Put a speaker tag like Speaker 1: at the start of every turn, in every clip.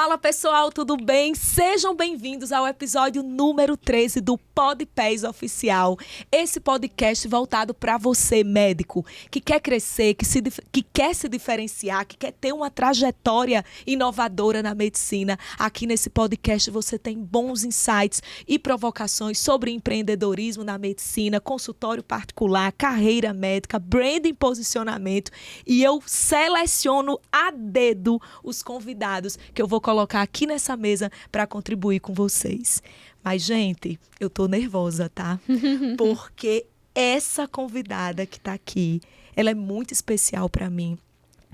Speaker 1: Fala pessoal, tudo bem? Sejam bem-vindos ao episódio número 13 do PodPés Oficial. Esse podcast voltado para você, médico, que quer crescer, que quer se diferenciar, que quer ter uma trajetória inovadora na medicina. Aqui nesse podcast você tem bons insights e provocações sobre empreendedorismo na medicina, consultório particular, carreira médica, branding, posicionamento. E eu seleciono a dedo os convidados que eu vou colocar aqui nessa mesa para contribuir com vocês. Mas, gente, eu tô nervosa, tá? Porque essa convidada que tá aqui, ela é muito especial para mim.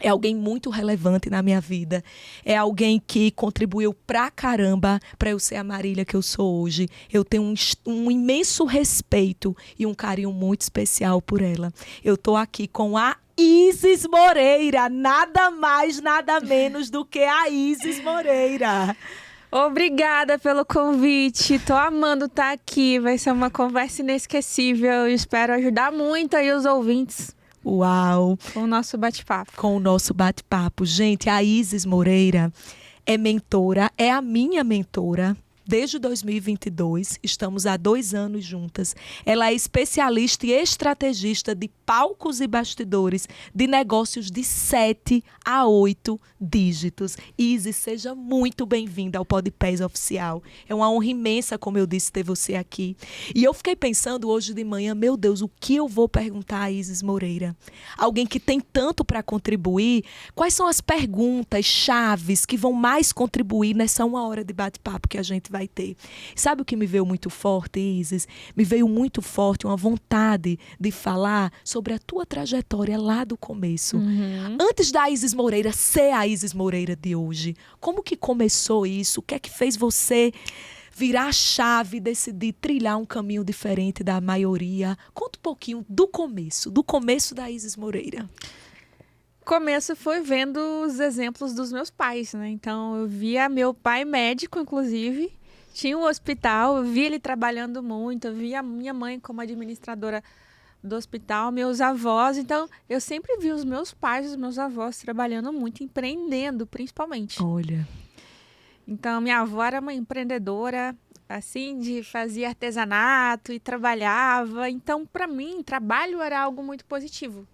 Speaker 1: É alguém muito relevante na minha vida. É alguém que contribuiu pra caramba para eu ser a Marília que eu sou hoje. Eu tenho um imenso respeito e um carinho muito especial por ela. Eu tô aqui com a Isis Moreira. Nada mais, nada menos do que a Isis Moreira.
Speaker 2: Obrigada pelo convite. Tô amando estar aqui. Vai ser uma conversa inesquecível. Espero ajudar muito aí os ouvintes.
Speaker 1: Uau!
Speaker 2: Com o nosso bate-papo.
Speaker 1: Com o nosso bate-papo. Gente, a Isis Moreira é mentora, é a minha mentora. Desde 2022, estamos há 2 anos juntas. Ela é especialista e estrategista de palcos e bastidores de negócios de 7 a 8 dígitos. Isis, seja muito bem-vinda ao PodPés Oficial. É uma honra imensa, como eu disse, ter você aqui. E eu fiquei pensando hoje de manhã, meu Deus, o que eu vou perguntar a Isis Moreira? Alguém que tem tanto para contribuir, quais são as perguntas chaves que vão mais contribuir nessa 1 hora de bate-papo que a gente vai ter? Sabe o que me veio muito forte, Isis? Me veio muito forte uma vontade de falar sobre a tua trajetória lá do começo. Antes da Isis Moreira ser a Isis Moreira de hoje, como que começou isso? O que é que fez você virar a chave e decidir trilhar um caminho diferente da maioria? Conta um pouquinho do começo da Isis Moreira.
Speaker 2: Começo foi vendo os exemplos dos meus pais, né? Então, eu via meu pai médico, inclusive, tinha um hospital, eu via ele trabalhando muito, eu via a minha mãe como administradora do hospital, meus avós. Então, eu sempre vi os meus pais, os meus avós trabalhando muito, empreendendo, principalmente.
Speaker 1: Olha.
Speaker 2: Então, minha avó era uma empreendedora, assim, fazia artesanato e trabalhava. Então, para mim, trabalho era algo muito positivo.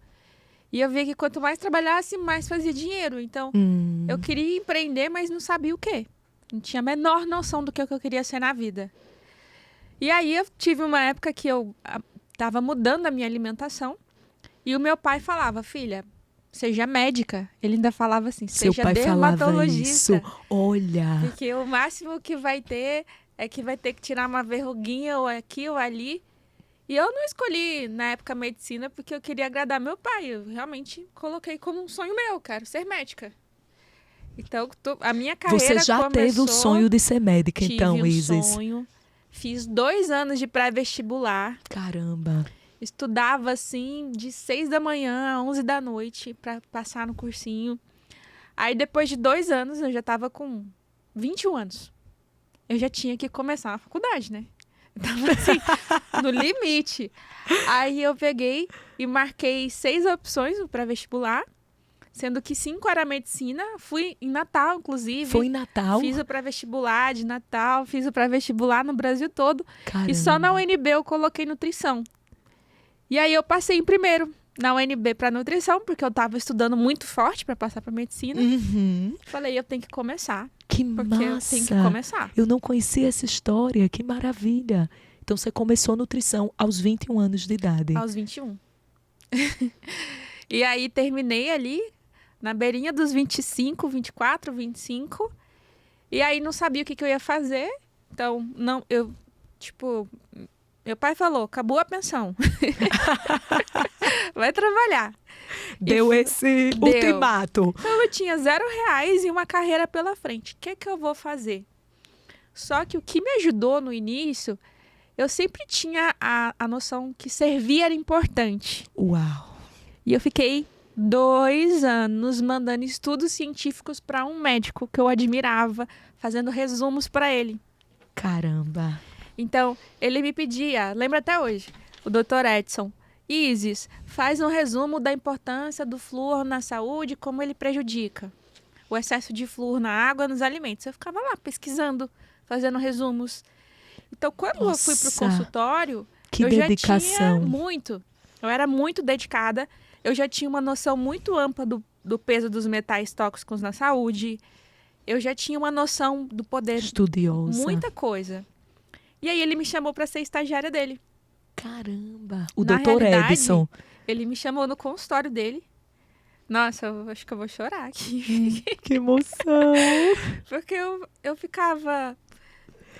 Speaker 2: E eu via que quanto mais trabalhasse, mais fazia dinheiro. Então, eu queria empreender, mas não sabia o quê. Não tinha a menor noção do que eu queria ser na vida. E aí, eu tive uma época que eu estava mudando a minha alimentação. E o meu pai falava, filha, seja médica. Ele ainda falava assim, seja dermatologista.
Speaker 1: Seu pai falava isso. Olha.
Speaker 2: Porque o máximo que vai ter é que vai ter que tirar uma verruguinha ou aqui ou ali. E eu não escolhi, na época, medicina porque eu queria agradar meu pai. Eu realmente coloquei como um sonho meu, quero ser médica. Então, a minha carreira
Speaker 1: Você já
Speaker 2: começou,
Speaker 1: teve o sonho de ser médica, então, Isis?
Speaker 2: Tive um sonho. Fiz 2 anos de pré-vestibular.
Speaker 1: Caramba.
Speaker 2: Estudava, assim, de 6 da manhã a 11 da noite para passar no cursinho. Aí, depois de 2 anos, eu já estava com 21 anos. Eu já tinha que começar a faculdade, né? Tava assim, no limite. Aí eu peguei e marquei 6 opções para vestibular, sendo que 5 era medicina. Fui em Natal, inclusive.
Speaker 1: Foi em Natal?
Speaker 2: Fiz o pré-vestibular de Natal, fiz o pré-vestibular no Brasil todo.
Speaker 1: Caramba.
Speaker 2: E só na UNB eu coloquei nutrição. E aí eu passei em primeiro na UNB para nutrição, porque eu tava estudando muito forte para passar para medicina. Falei, eu tenho que começar.
Speaker 1: Que
Speaker 2: porque
Speaker 1: massa!
Speaker 2: eu tenho que começar.
Speaker 1: Eu não conhecia essa história, que maravilha! Então você começou nutrição aos 21 anos de idade.
Speaker 2: Aos 21. E aí terminei ali, na beirinha dos 25, 24, 25. E aí não sabia o que eu ia fazer. Então, não, meu pai falou, acabou a pensão. Vai trabalhar.
Speaker 1: Deu esse ultimato.
Speaker 2: Então eu tinha R$0 e uma carreira pela frente. O que eu vou fazer? Só que o que me ajudou no início, eu sempre tinha a noção que servir era importante.
Speaker 1: Uau!
Speaker 2: E eu fiquei 2 anos mandando estudos científicos para um médico que eu admirava, fazendo resumos para ele.
Speaker 1: Caramba!
Speaker 2: Então, ele me pedia, lembra até hoje, o Dr. Edson, Isis, faz um resumo da importância do flúor na saúde, como ele prejudica. o excesso de flúor na água, nos alimentos. Eu ficava lá pesquisando, fazendo resumos. Então, quando eu fui pro
Speaker 1: Nossa,
Speaker 2: consultório,
Speaker 1: que
Speaker 2: eu já tinha
Speaker 1: dedicação.
Speaker 2: muito. Eu era muito dedicada. Eu já tinha uma noção muito ampla do peso dos metais tóxicos na saúde. Eu já tinha uma noção do poder,
Speaker 1: Estudiosa.
Speaker 2: muita coisa. E aí ele me chamou para ser estagiária dele.
Speaker 1: Caramba. O
Speaker 2: Na
Speaker 1: doutor
Speaker 2: realidade,
Speaker 1: Edson.
Speaker 2: Ele me chamou no consultório dele. Nossa, eu acho que eu vou chorar aqui.
Speaker 1: Que emoção.
Speaker 2: Porque eu ficava...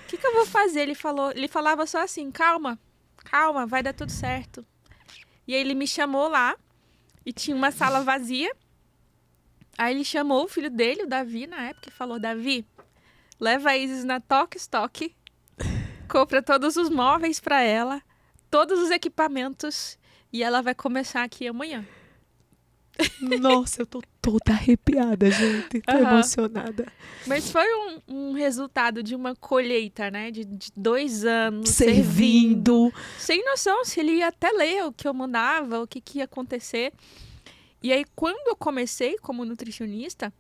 Speaker 2: O que eu vou fazer? Ele falava só assim, calma, vai dar tudo certo. E aí ele me chamou lá e tinha uma sala vazia. Aí ele chamou o filho dele, o Davi, na época, e falou, Davi, leva a Isis na Tok Stock, compra todos os móveis para ela, todos os equipamentos, e ela vai começar aqui amanhã.
Speaker 1: Nossa, eu tô toda arrepiada, gente. Tô emocionada.
Speaker 2: Mas foi um resultado de uma colheita, né? De 2 anos
Speaker 1: Servindo.
Speaker 2: sem noção se ele ia até ler o que eu mandava, o que ia acontecer. E aí, quando eu comecei como nutricionista,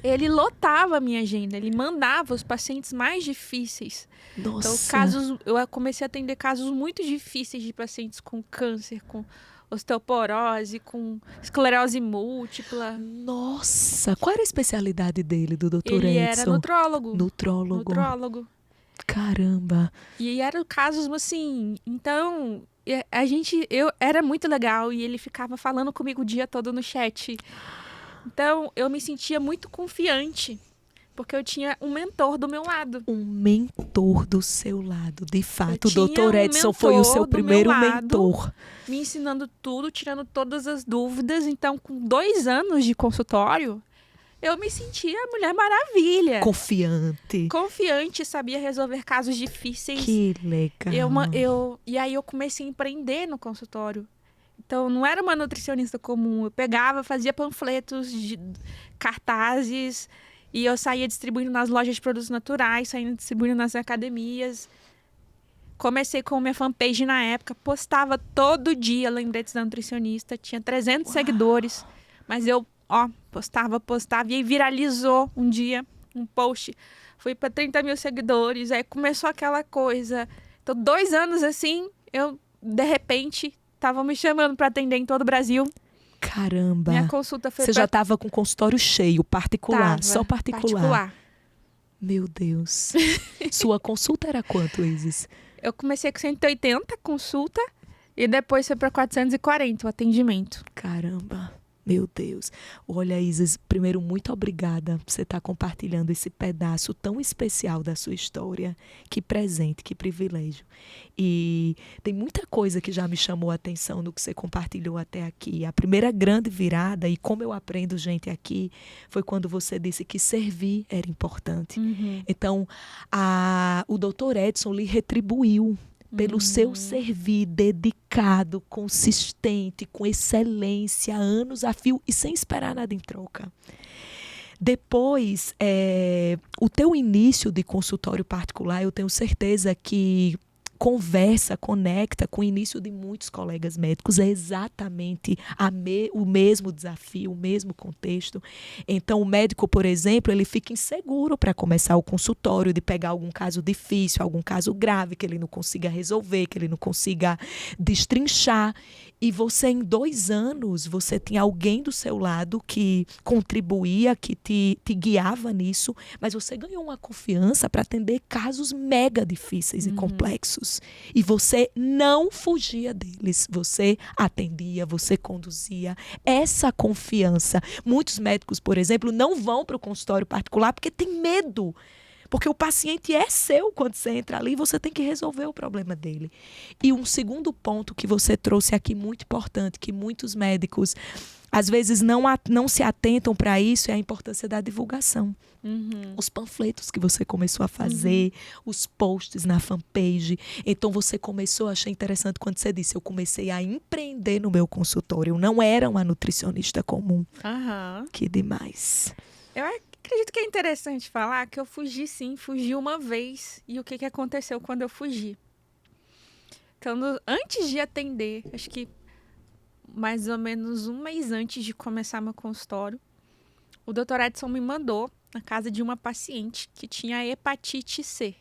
Speaker 2: ele lotava a minha agenda. Ele mandava os pacientes mais difíceis.
Speaker 1: Nossa.
Speaker 2: Então, eu comecei a atender casos muito difíceis de pacientes com câncer, com osteoporose, com esclerose múltipla.
Speaker 1: Nossa, qual era a especialidade dele, do doutor Edson?
Speaker 2: Ele era nutrólogo.
Speaker 1: Nutrólogo. Caramba.
Speaker 2: E eram casos assim, então era muito legal e ele ficava falando comigo o dia todo no chat. Então eu me sentia muito confiante, porque eu tinha um mentor do meu lado.
Speaker 1: Um mentor do seu lado, de fato. O
Speaker 2: tinha
Speaker 1: doutor Edson foi o seu primeiro mentor.
Speaker 2: Me ensinando tudo, tirando todas as dúvidas. Então, com 2 anos de consultório, eu me sentia a Mulher Maravilha. Confiante, sabia resolver casos difíceis.
Speaker 1: Que legal.
Speaker 2: E aí eu comecei a empreender no consultório. Então, não era uma nutricionista comum. Eu pegava, fazia panfletos, cartazes, e eu saía distribuindo nas lojas de produtos naturais, saía distribuindo nas academias. Comecei com minha fanpage na época, postava todo dia lembretes da nutricionista. Tinha 300 seguidores, mas eu postava, e aí viralizou um dia um post. Fui para 30 mil seguidores, aí começou aquela coisa. Então, 2 anos assim, eu, de repente, estavam me chamando para atender em todo o Brasil.
Speaker 1: Caramba.
Speaker 2: Minha consulta foi
Speaker 1: Você já estava com consultório cheio, particular, só
Speaker 2: particular.
Speaker 1: Meu Deus. Sua consulta era quanto, Isis?
Speaker 2: Eu comecei com 180 consulta e depois foi para 440 o atendimento.
Speaker 1: Caramba. Meu Deus. Olha, Isis, primeiro, muito obrigada por você estar compartilhando esse pedaço tão especial da sua história. Que presente, que privilégio. E tem muita coisa que já me chamou a atenção no que você compartilhou até aqui. A primeira grande virada, e como eu aprendo, gente, aqui, foi quando você disse que servir era importante. Então, o doutor Edson lhe retribuiu pelo seu servir dedicado, consistente, com excelência, anos a fio e sem esperar nada em troca. Depois, o teu início de consultório particular, eu tenho certeza que conecta com o início de muitos colegas médicos, é exatamente o mesmo desafio, o mesmo contexto. Então, o médico, por exemplo, ele fica inseguro para começar o consultório, de pegar algum caso difícil, algum caso grave, que ele não consiga resolver, que ele não consiga destrinchar. E você, em 2 anos, você tinha alguém do seu lado que contribuía, que te guiava nisso, mas você ganhou uma confiança para atender casos mega difíceis e complexos. E você não fugia deles. Você atendia, você conduzia. Essa confiança. Muitos médicos, por exemplo, não vão para o consultório particular porque tem medo. Porque o paciente é seu quando você entra ali e você tem que resolver o problema dele. E um segundo ponto que você trouxe aqui muito importante, que muitos médicos às vezes não se atentam para isso, é a importância da divulgação. Os panfletos que você começou a fazer, os posts na fanpage. Então você começou, achei interessante quando você disse, eu comecei a empreender no meu consultório. Eu não era uma nutricionista comum. Que demais.
Speaker 2: Eu acredito que é interessante falar que eu fugi uma vez. E o que aconteceu quando eu fugi? Então, antes de atender, acho que mais ou menos 1 mês antes de começar meu consultório, o Dr. Edson me mandou na casa de uma paciente que tinha hepatite C.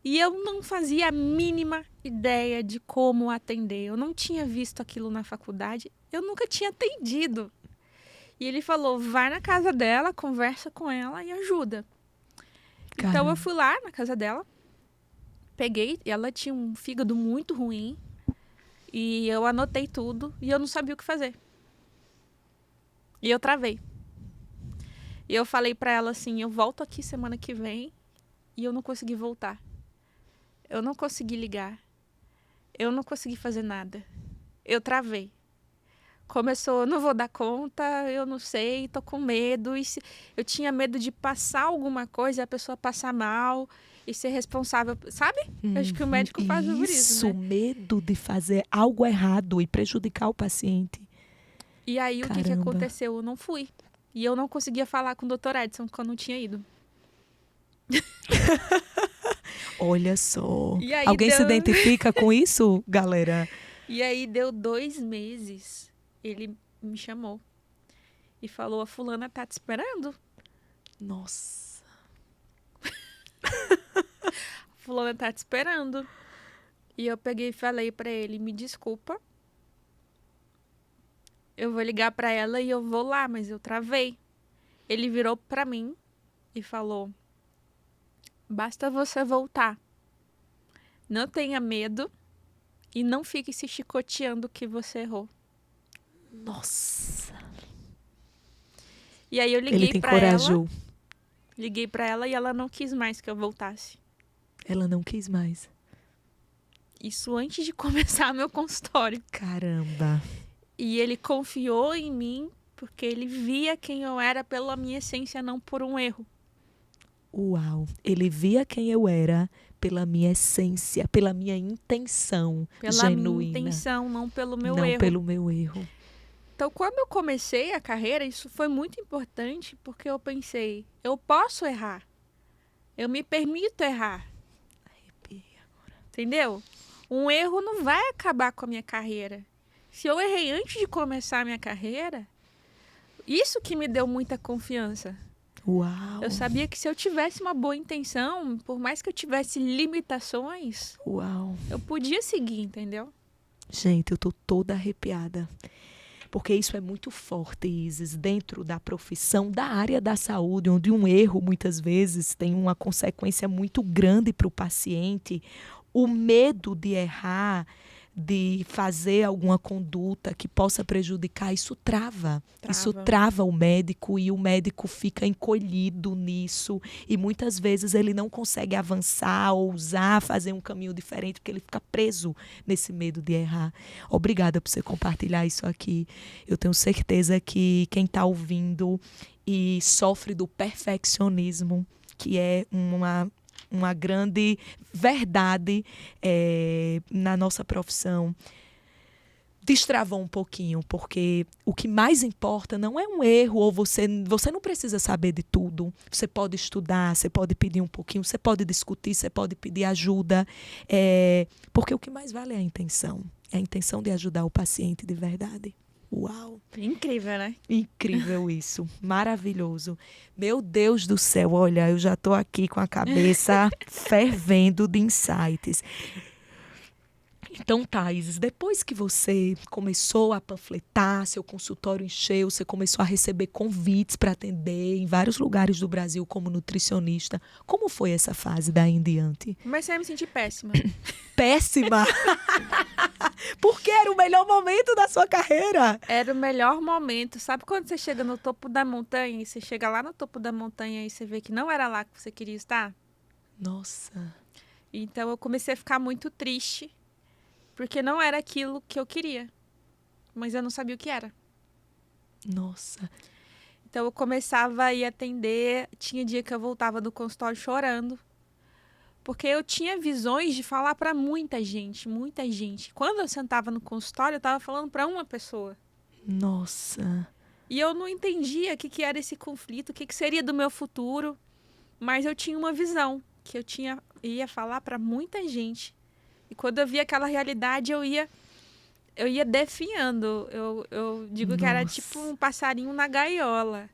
Speaker 2: E eu não fazia a mínima ideia de como atender. Eu não tinha visto aquilo na faculdade. Eu nunca tinha atendido. E ele falou, vai na casa dela, conversa com ela e ajuda.
Speaker 1: Caramba.
Speaker 2: Então eu fui lá na casa dela, peguei, ela tinha um fígado muito ruim. E eu anotei tudo e eu não sabia o que fazer. E eu travei. E eu falei pra ela assim, eu volto aqui semana que vem. E eu não consegui voltar. Eu não consegui ligar. Eu não consegui fazer nada. Eu travei. Começou, eu não vou dar conta, eu não sei, tô com medo. Eu tinha medo de passar alguma coisa e a pessoa passar mal e ser responsável, sabe? Acho que o médico faz por isso, né?
Speaker 1: Medo de fazer algo errado e prejudicar o paciente.
Speaker 2: E aí, o que
Speaker 1: Caramba.
Speaker 2: aconteceu? Eu não fui. E eu não conseguia falar com o Dr. Edson, porque eu não tinha ido.
Speaker 1: Olha só.
Speaker 2: E aí
Speaker 1: Alguém se
Speaker 2: deu-
Speaker 1: identifica com isso, galera?
Speaker 2: E aí, deu 2 meses, ele me chamou e falou, a fulana tá te esperando.
Speaker 1: Nossa.
Speaker 2: A fulana tá te esperando. E eu peguei e falei pra ele, me desculpa. Eu vou ligar pra ela e eu vou lá, mas eu travei. Ele virou pra mim e falou, basta você voltar. Não tenha medo e não fique se chicoteando que você errou.
Speaker 1: Nossa.
Speaker 2: E aí eu
Speaker 1: Ele
Speaker 2: liguei
Speaker 1: te
Speaker 2: pra ela.
Speaker 1: encorajou.
Speaker 2: Liguei pra ela e ela não quis mais que eu voltasse.
Speaker 1: Ela não quis mais.
Speaker 2: Isso antes de começar meu consultório.
Speaker 1: Caramba.
Speaker 2: E ele confiou em mim porque ele via quem eu era pela minha essência, não por um erro.
Speaker 1: Uau. Ele via quem eu era pela minha essência, pela minha intenção
Speaker 2: Pela minha
Speaker 1: genuína.
Speaker 2: intenção, não pelo meu
Speaker 1: não
Speaker 2: erro.
Speaker 1: pelo meu erro.
Speaker 2: Então, quando eu comecei a carreira, isso foi muito importante porque eu pensei, eu posso errar. Eu me permito errar.
Speaker 1: Arrepia.
Speaker 2: Entendeu? Um erro não vai acabar com a minha carreira. Se eu errei antes de começar a minha carreira, isso que me deu muita confiança.
Speaker 1: Uau.
Speaker 2: Eu sabia que se eu tivesse uma boa intenção, por mais que eu tivesse limitações,
Speaker 1: Uau.
Speaker 2: eu podia seguir, entendeu?
Speaker 1: Gente, eu tô toda arrepiada. Porque isso é muito forte, Isis, dentro da profissão, da área da saúde, onde um erro, muitas vezes, tem uma consequência muito grande para o paciente. O medo de errar, de fazer alguma conduta que possa prejudicar, isso trava. Isso trava o médico e o médico fica encolhido nisso. E muitas vezes ele não consegue avançar, ousar, fazer um caminho diferente, porque ele fica preso nesse medo de errar. Obrigada por você compartilhar isso aqui. Eu tenho certeza que quem está ouvindo e sofre do perfeccionismo, que é uma grande verdade na nossa profissão, destravou um pouquinho, porque o que mais importa não é um erro, ou você não precisa saber de tudo. Você pode estudar, você pode pedir um pouquinho, você pode discutir, você pode pedir ajuda, porque o que mais vale é a intenção. É a intenção de ajudar o paciente de verdade. Uau!
Speaker 2: Incrível, né?
Speaker 1: Incrível isso, maravilhoso. Meu Deus do céu, olha, eu já estou aqui com a cabeça fervendo de insights. Então, Thaís, depois que você começou a panfletar, seu consultório encheu, você começou a receber convites para atender em vários lugares do Brasil como nutricionista, como foi essa fase daí em diante?
Speaker 2: Comecei a me sentir péssima.
Speaker 1: Péssima! Porque era o melhor momento da sua carreira.
Speaker 2: Era o melhor momento. Sabe quando você chega no topo da montanha e você chega lá no topo da montanha e você vê que não era lá que você queria estar?
Speaker 1: Nossa.
Speaker 2: Então eu comecei a ficar muito triste, porque não era aquilo que eu queria, mas eu não sabia o que era.
Speaker 1: Nossa.
Speaker 2: Então eu começava a ir atender, tinha dia que eu voltava do consultório chorando, porque eu tinha visões de falar para muita gente, muita gente. Quando eu sentava no consultório, eu estava falando para uma pessoa.
Speaker 1: Nossa.
Speaker 2: E eu não entendia o que era esse conflito, o que seria do meu futuro, mas eu tinha uma visão que eu ia falar para muita gente. E quando eu via aquela realidade, eu ia eu ia definhando. Eu digo que era
Speaker 1: Nossa.
Speaker 2: tipo um passarinho na gaiola.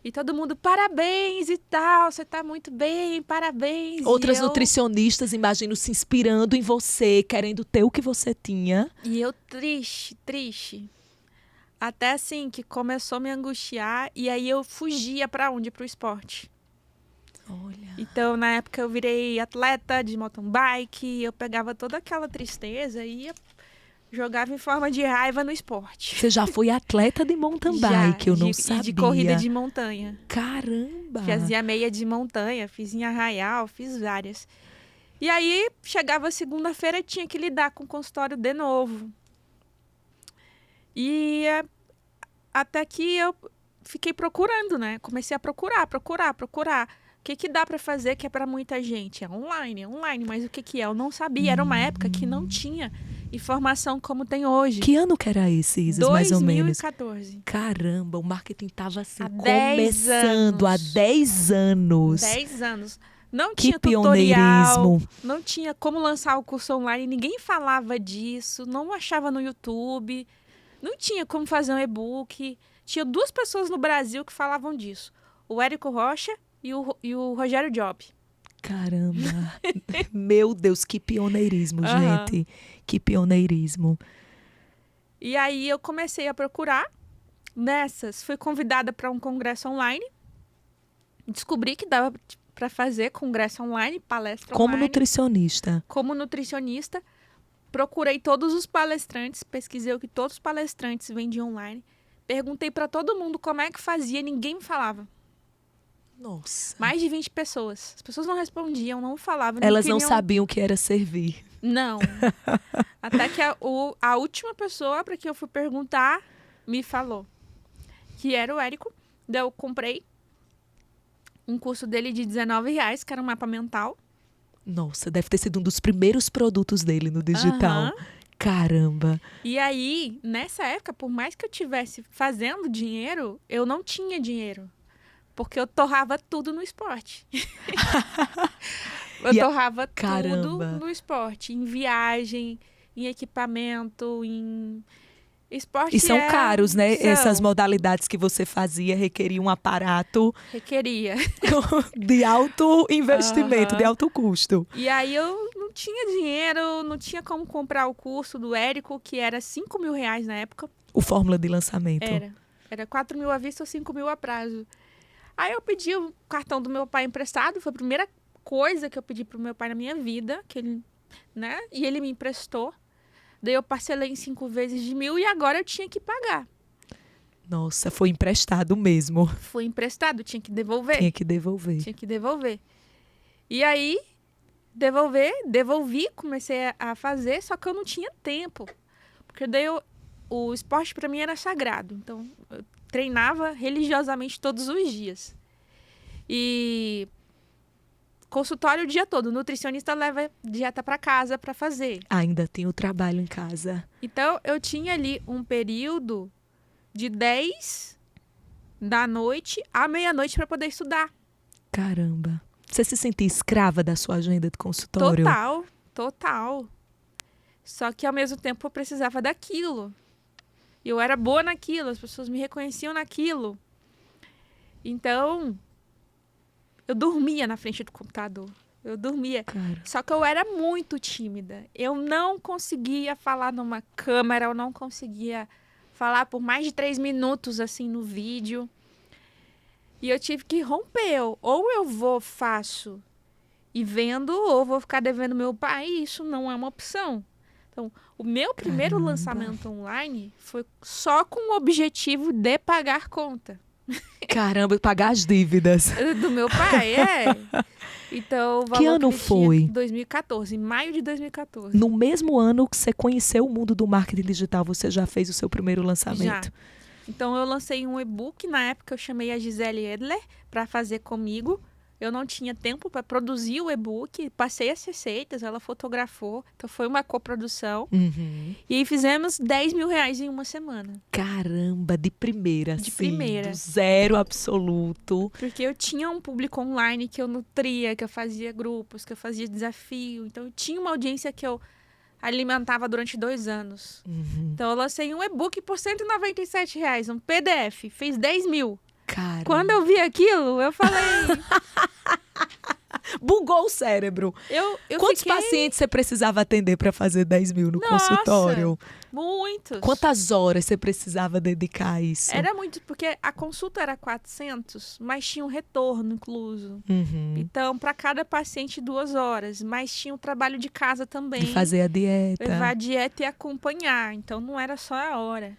Speaker 2: E todo mundo, parabéns e tal, você tá muito bem, parabéns.
Speaker 1: Outras
Speaker 2: e eu,
Speaker 1: nutricionistas, imagino, se inspirando em você, querendo ter o que você tinha.
Speaker 2: E eu triste. Até assim, que começou a me angustiar. E aí eu fugia pra onde? Pro esporte.
Speaker 1: Olha.
Speaker 2: Então, na época, eu virei atleta de mountain bike. Eu pegava toda aquela tristeza e jogava em forma de raiva no esporte.
Speaker 1: Você já foi atleta de mountain
Speaker 2: Já,
Speaker 1: bike, eu não
Speaker 2: e
Speaker 1: sabia.
Speaker 2: de corrida de montanha.
Speaker 1: Caramba!
Speaker 2: Fazia meia de montanha, fiz em Arraial, fiz várias. E aí, chegava segunda-feira, tinha que lidar com o consultório de novo. E até que eu fiquei procurando, né? Comecei a procurar. O que dá para fazer que é para muita gente? É online, mas o que é? Eu não sabia. Era uma época que não tinha informação como tem hoje.
Speaker 1: Que ano que era esse, Isis, mais ou menos?
Speaker 2: 2014.
Speaker 1: Caramba, o marketing estava assim,
Speaker 2: Há 10
Speaker 1: começando há 10 anos.
Speaker 2: 10 anos. Não
Speaker 1: Que
Speaker 2: tinha tutorial,
Speaker 1: pioneirismo.
Speaker 2: não tinha como lançar o curso online, ninguém falava disso, não achava no YouTube, não tinha como fazer um e-book. Tinha 2 pessoas no Brasil que falavam disso, o Érico Rocha e o Rogério Job.
Speaker 1: Caramba. Meu Deus, que pioneirismo,
Speaker 2: Aham.
Speaker 1: gente. Que pioneirismo.
Speaker 2: E aí eu comecei a procurar. Nessas, fui convidada para um congresso online. Descobri que dava para fazer congresso online, palestra
Speaker 1: Como
Speaker 2: online.
Speaker 1: nutricionista.
Speaker 2: Como nutricionista, procurei todos os palestrantes, pesquisei o que todos os palestrantes vendiam online. Perguntei para todo mundo como é que fazia, ninguém me falava.
Speaker 1: Nossa.
Speaker 2: Mais de 20 pessoas. As pessoas não respondiam, não falavam.
Speaker 1: Elas não
Speaker 2: queriam...
Speaker 1: sabiam o que era servir.
Speaker 2: Não. Até que a última pessoa para que eu fui perguntar me falou. Que era o Érico. Daí eu comprei um curso dele de R$19, que era um mapa mental.
Speaker 1: Nossa, deve ter sido um dos primeiros produtos dele no digital.
Speaker 2: Aham.
Speaker 1: Caramba.
Speaker 2: E aí, nessa época, por mais que eu estivesse fazendo dinheiro, eu não tinha dinheiro. Porque eu torrava tudo no esporte. Eu torrava tudo
Speaker 1: Caramba.
Speaker 2: no esporte. Em viagem, em equipamento, em esporte.
Speaker 1: E são caros, né?
Speaker 2: São.
Speaker 1: Essas modalidades que você fazia requeriam um aparato
Speaker 2: Requeria.
Speaker 1: de alto investimento,
Speaker 2: Aham.
Speaker 1: de alto custo.
Speaker 2: E aí eu não tinha dinheiro, não tinha como comprar o curso do Érico, que era R$5.000 na época.
Speaker 1: O fórmula de lançamento.
Speaker 2: Era 4.000 à vista ou 5.000 a prazo. Aí eu pedi o cartão do meu pai emprestado, foi a primeira coisa que eu pedi pro meu pai na minha vida, que ele, né? E ele me emprestou. Daí eu parcelei em 5 vezes de 1.000 e agora eu tinha que pagar.
Speaker 1: Nossa, foi emprestado mesmo.
Speaker 2: Foi emprestado, tinha que devolver.
Speaker 1: Tinha que devolver.
Speaker 2: Tinha que devolver. E aí, devolvi, comecei a fazer, só que eu não tinha tempo. Porque daí o esporte para mim era sagrado. Então, eu treinava religiosamente todos os dias. E consultório o dia todo. O nutricionista leva dieta para casa para fazer.
Speaker 1: Ainda tem o trabalho em casa.
Speaker 2: Então, eu tinha ali um período de 10 da noite à meia-noite para poder estudar.
Speaker 1: Caramba. Você se sentia escrava da sua agenda de consultório?
Speaker 2: Total. Só que ao mesmo tempo eu precisava daquilo. Eu era boa naquilo, as pessoas me reconheciam naquilo. Então, eu dormia na frente do computador. Eu dormia.
Speaker 1: Cara.
Speaker 2: Só que eu era muito tímida. Eu não conseguia falar numa câmera, eu não conseguia falar por mais de 3 minutos assim no vídeo. E eu tive que romper. Ou eu faço e vendo, ou vou ficar devendo meu pai. Isso não é uma opção. Então, o meu primeiro lançamento online foi só com o objetivo de pagar conta.
Speaker 1: Caramba, pagar as dívidas.
Speaker 2: Do meu pai, Então, o valor
Speaker 1: Que ano
Speaker 2: ele
Speaker 1: foi?
Speaker 2: tinha, 2014, em maio de 2014.
Speaker 1: No mesmo ano que você conheceu o mundo do marketing digital, você já fez o seu primeiro lançamento?
Speaker 2: Já. Então, eu lancei um e-book. Na época, eu chamei a Gisele Edler para fazer comigo. Eu não tinha tempo para produzir o e-book. Passei as receitas, ela fotografou. Então, foi uma coprodução.
Speaker 1: Uhum.
Speaker 2: E aí, fizemos R$10.000 em uma semana.
Speaker 1: Caramba, de primeira.
Speaker 2: De
Speaker 1: sim,
Speaker 2: primeira.
Speaker 1: Do zero absoluto.
Speaker 2: Porque eu tinha um público online que eu nutria, que eu fazia grupos, que eu fazia desafio. Então, eu tinha uma audiência que eu alimentava durante 2 anos.
Speaker 1: Uhum.
Speaker 2: Então, eu lancei um e-book por R$ 197, um PDF, fez 10 mil.
Speaker 1: Cara,
Speaker 2: Quando eu vi aquilo, eu falei...
Speaker 1: bugou o cérebro.
Speaker 2: eu
Speaker 1: Quantos
Speaker 2: fiquei...
Speaker 1: pacientes você precisava atender para fazer 10 mil no
Speaker 2: Nossa,
Speaker 1: consultório?
Speaker 2: muitos.
Speaker 1: Quantas horas você precisava dedicar a isso?
Speaker 2: Era muito, porque a consulta era 400, mas tinha um retorno incluso.
Speaker 1: Uhum.
Speaker 2: Então, para cada paciente, 2 horas. Mas tinha o trabalho de casa também.
Speaker 1: De fazer a dieta.
Speaker 2: Levar a dieta e acompanhar. Então, não era só a hora.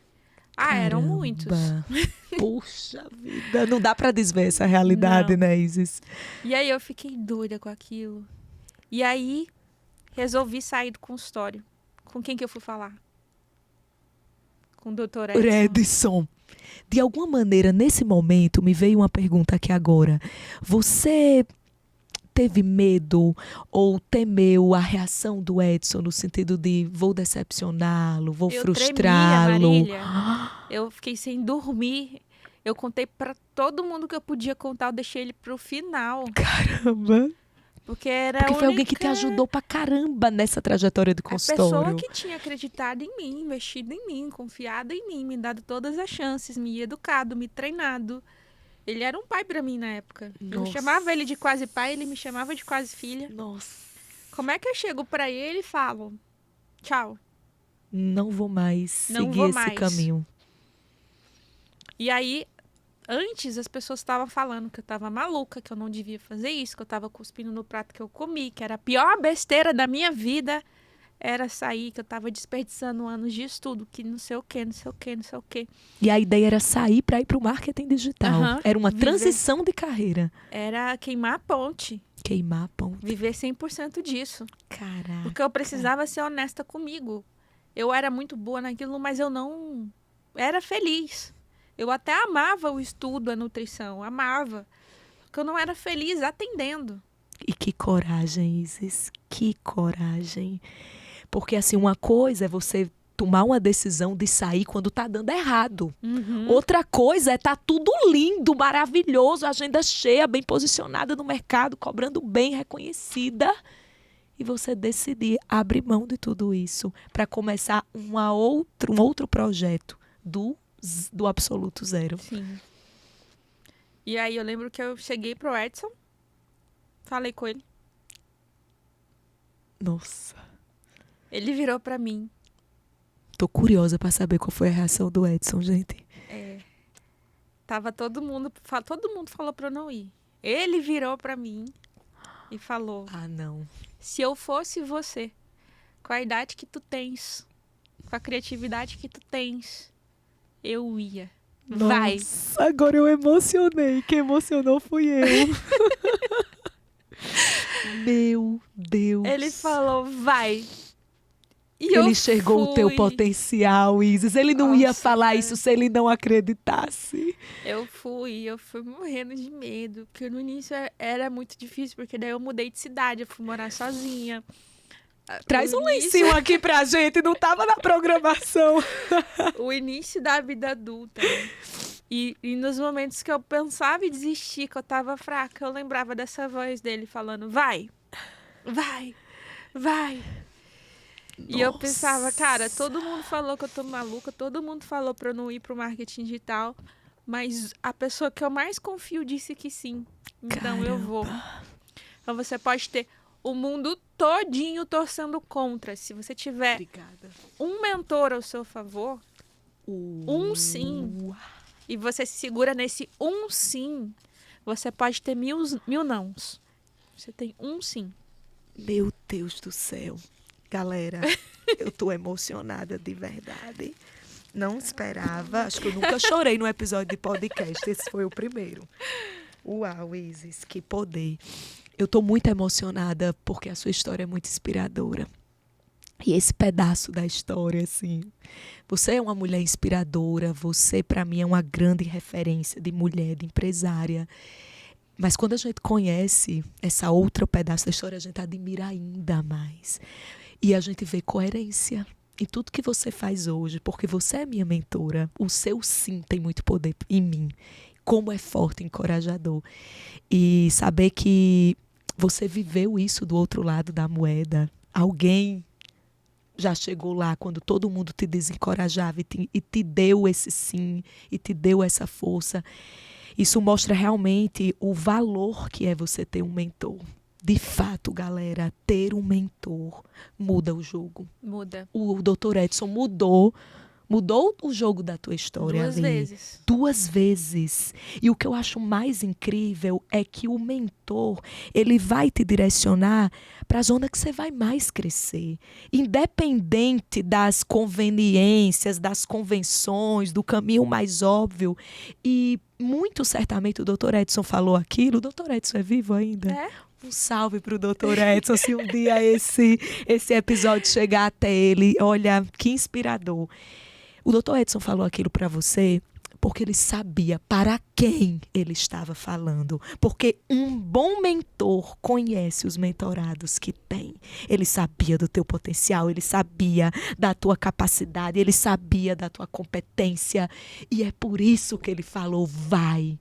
Speaker 2: Eram
Speaker 1: Caramba.
Speaker 2: muitos.
Speaker 1: Puxa vida, não dá pra desver essa realidade,
Speaker 2: Não.
Speaker 1: né, Isis?
Speaker 2: E aí, eu fiquei doida com aquilo. E aí, resolvi sair do consultório. Com quem que eu fui falar? Com o doutor Edson.
Speaker 1: Edson, de alguma maneira, nesse momento, me veio uma pergunta aqui agora. Você teve medo ou temeu a reação do Edson no sentido de vou decepcioná-lo, vou
Speaker 2: Eu
Speaker 1: frustrá-lo?
Speaker 2: tremia, Marília. Eu fiquei sem dormir. Eu contei pra todo mundo que eu podia contar. Eu deixei ele pro final.
Speaker 1: Caramba!
Speaker 2: Porque era
Speaker 1: Porque
Speaker 2: a
Speaker 1: foi alguém que te
Speaker 2: única-
Speaker 1: ajudou pra caramba nessa trajetória do
Speaker 2: A
Speaker 1: consultório.
Speaker 2: pessoa que tinha acreditado em mim, investido em mim, confiado em mim, me dado todas as chances, me educado, me treinado. Ele era um pai pra mim na época. Eu
Speaker 1: Nossa.
Speaker 2: chamava ele de quase pai, ele me chamava de quase filha.
Speaker 1: Nossa.
Speaker 2: Como é que eu chego pra ele e falo, tchau?
Speaker 1: Não vou mais
Speaker 2: Não
Speaker 1: seguir
Speaker 2: vou
Speaker 1: esse
Speaker 2: mais.
Speaker 1: caminho.
Speaker 2: E aí, antes as pessoas estavam falando que eu tava maluca, que eu não devia fazer isso, que eu tava cuspindo no prato que eu comi, que era a pior besteira da minha vida, era sair, que eu tava desperdiçando anos de estudo, que não sei o quê, não sei o quê, não sei o quê.
Speaker 1: E a ideia era sair para ir para o marketing digital.
Speaker 2: Aham.
Speaker 1: Era uma
Speaker 2: Viver.
Speaker 1: transição de carreira.
Speaker 2: Era queimar a ponte,
Speaker 1: Queimar a ponte.
Speaker 2: viver 100% disso.
Speaker 1: Caraca.
Speaker 2: Porque eu precisava ser honesta comigo. Eu era muito boa naquilo, mas eu não era feliz. Eu até amava o estudo, a nutrição, amava. Porque eu não era feliz atendendo.
Speaker 1: E que coragem, Isis. Que coragem. Porque, assim, uma coisa é você tomar uma decisão de sair quando tá dando errado. Outra coisa é tá tudo lindo, maravilhoso, agenda cheia, bem posicionada no mercado, cobrando bem, reconhecida. E você decidir abrir mão de tudo isso para começar um outro projeto do absoluto zero.
Speaker 2: Sim. E aí eu lembro que eu cheguei pro Edson, falei com ele.
Speaker 1: Nossa.
Speaker 2: Ele virou pra mim.
Speaker 1: Tô curiosa para saber qual foi a reação do Edson, gente.
Speaker 2: Tava todo mundo falou pra eu não ir. Ele virou pra mim e falou:
Speaker 1: Ah, não.
Speaker 2: se eu fosse você, com a idade que tu tens, com a criatividade que tu tens, eu ia. Vai.
Speaker 1: Nossa, agora eu emocionei. Quem emocionou fui eu. Meu Deus.
Speaker 2: Ele falou, vai. E
Speaker 1: Ele
Speaker 2: eu
Speaker 1: enxergou o teu
Speaker 2: fui.
Speaker 1: potencial, Isis. Ele não ia
Speaker 2: Nossa,
Speaker 1: falar
Speaker 2: cara.
Speaker 1: isso se ele não acreditasse.
Speaker 2: Eu fui morrendo de medo, porque no início era muito difícil, porque daí eu mudei de cidade, eu fui morar sozinha.
Speaker 1: Traz
Speaker 2: O
Speaker 1: um
Speaker 2: início-
Speaker 1: lencinho aqui pra gente, não tava na programação.
Speaker 2: O início da vida adulta. Né? E nos momentos que eu pensava em desistir, que eu tava fraca, eu lembrava dessa voz dele falando, vai, vai, vai. E eu pensava, cara, todo mundo falou que eu tô maluca, todo mundo falou pra eu não ir pro marketing digital, mas a pessoa que eu mais confio disse que sim. Então eu vou. Então você pode ter o mundo todinho torcendo contra. Se você tiver
Speaker 1: Obrigada.
Speaker 2: um mentor ao seu favor, um sim, e você se segura nesse um sim, você pode ter mil nãos. Você tem um sim.
Speaker 1: Meu Deus do céu. Galera, eu tô emocionada de verdade. Não esperava. Acho que eu nunca chorei num episódio de podcast. Esse foi o primeiro. Uau, Isis, que poder. Eu tô muito emocionada porque a sua história é muito inspiradora. E esse pedaço da história, assim... Você é uma mulher inspiradora. Você, para mim, é uma grande referência de mulher, de empresária. Mas quando a gente conhece essa outra pedaço da história, a gente admira ainda mais. E a gente vê coerência em tudo que você faz hoje, porque você é minha mentora. O seu sim tem muito poder em mim. Como é forte, encorajador. E saber que você viveu isso do outro lado da moeda. Alguém já chegou lá quando todo mundo te desencorajava e te deu esse sim, e te deu essa força. Isso mostra realmente o valor que é você ter um mentor. De fato, galera, ter um mentor muda o jogo.
Speaker 2: Muda.
Speaker 1: O Dr. Edson mudou o jogo da tua história
Speaker 2: 2
Speaker 1: ali.
Speaker 2: vezes.
Speaker 1: 2 vezes. E o que eu acho mais incrível é que o mentor, ele vai te direcionar para a zona que você vai mais crescer. Independente das conveniências, das convenções, do caminho mais óbvio. E muito certamente o Dr. Edson falou aquilo. O Dr. Edson é vivo ainda?
Speaker 2: É?
Speaker 1: Um salve para o Dr. Edson, se um dia esse episódio chegar até ele. Olha, que inspirador. O Dr. Edson falou aquilo para você porque ele sabia para quem ele estava falando. Porque um bom mentor conhece os mentorados que tem. Ele sabia do teu potencial, ele sabia da tua capacidade, ele sabia da tua competência. E é por isso que ele falou, vai,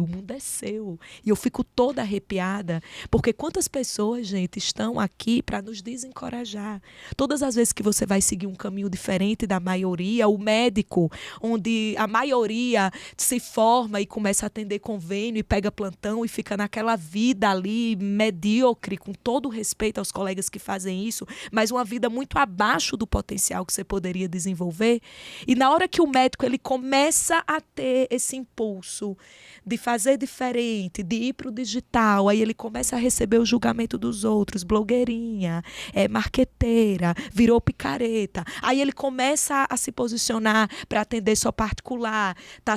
Speaker 1: o mundo é seu. E eu fico toda arrepiada, porque quantas pessoas, gente, estão aqui para nos desencorajar. Todas as vezes que você vai seguir um caminho diferente da maioria, o médico, onde a maioria se forma e começa a atender convênio e pega plantão e fica naquela vida ali medíocre, com todo o respeito aos colegas que fazem isso, mas uma vida muito abaixo do potencial que você poderia desenvolver. E na hora que o médico ele começa a ter esse impulso de fazer diferente, de ir para o digital, aí ele começa a receber o julgamento dos outros, blogueirinha, marqueteira, virou picareta. Aí ele começa a se posicionar para atender só particular, está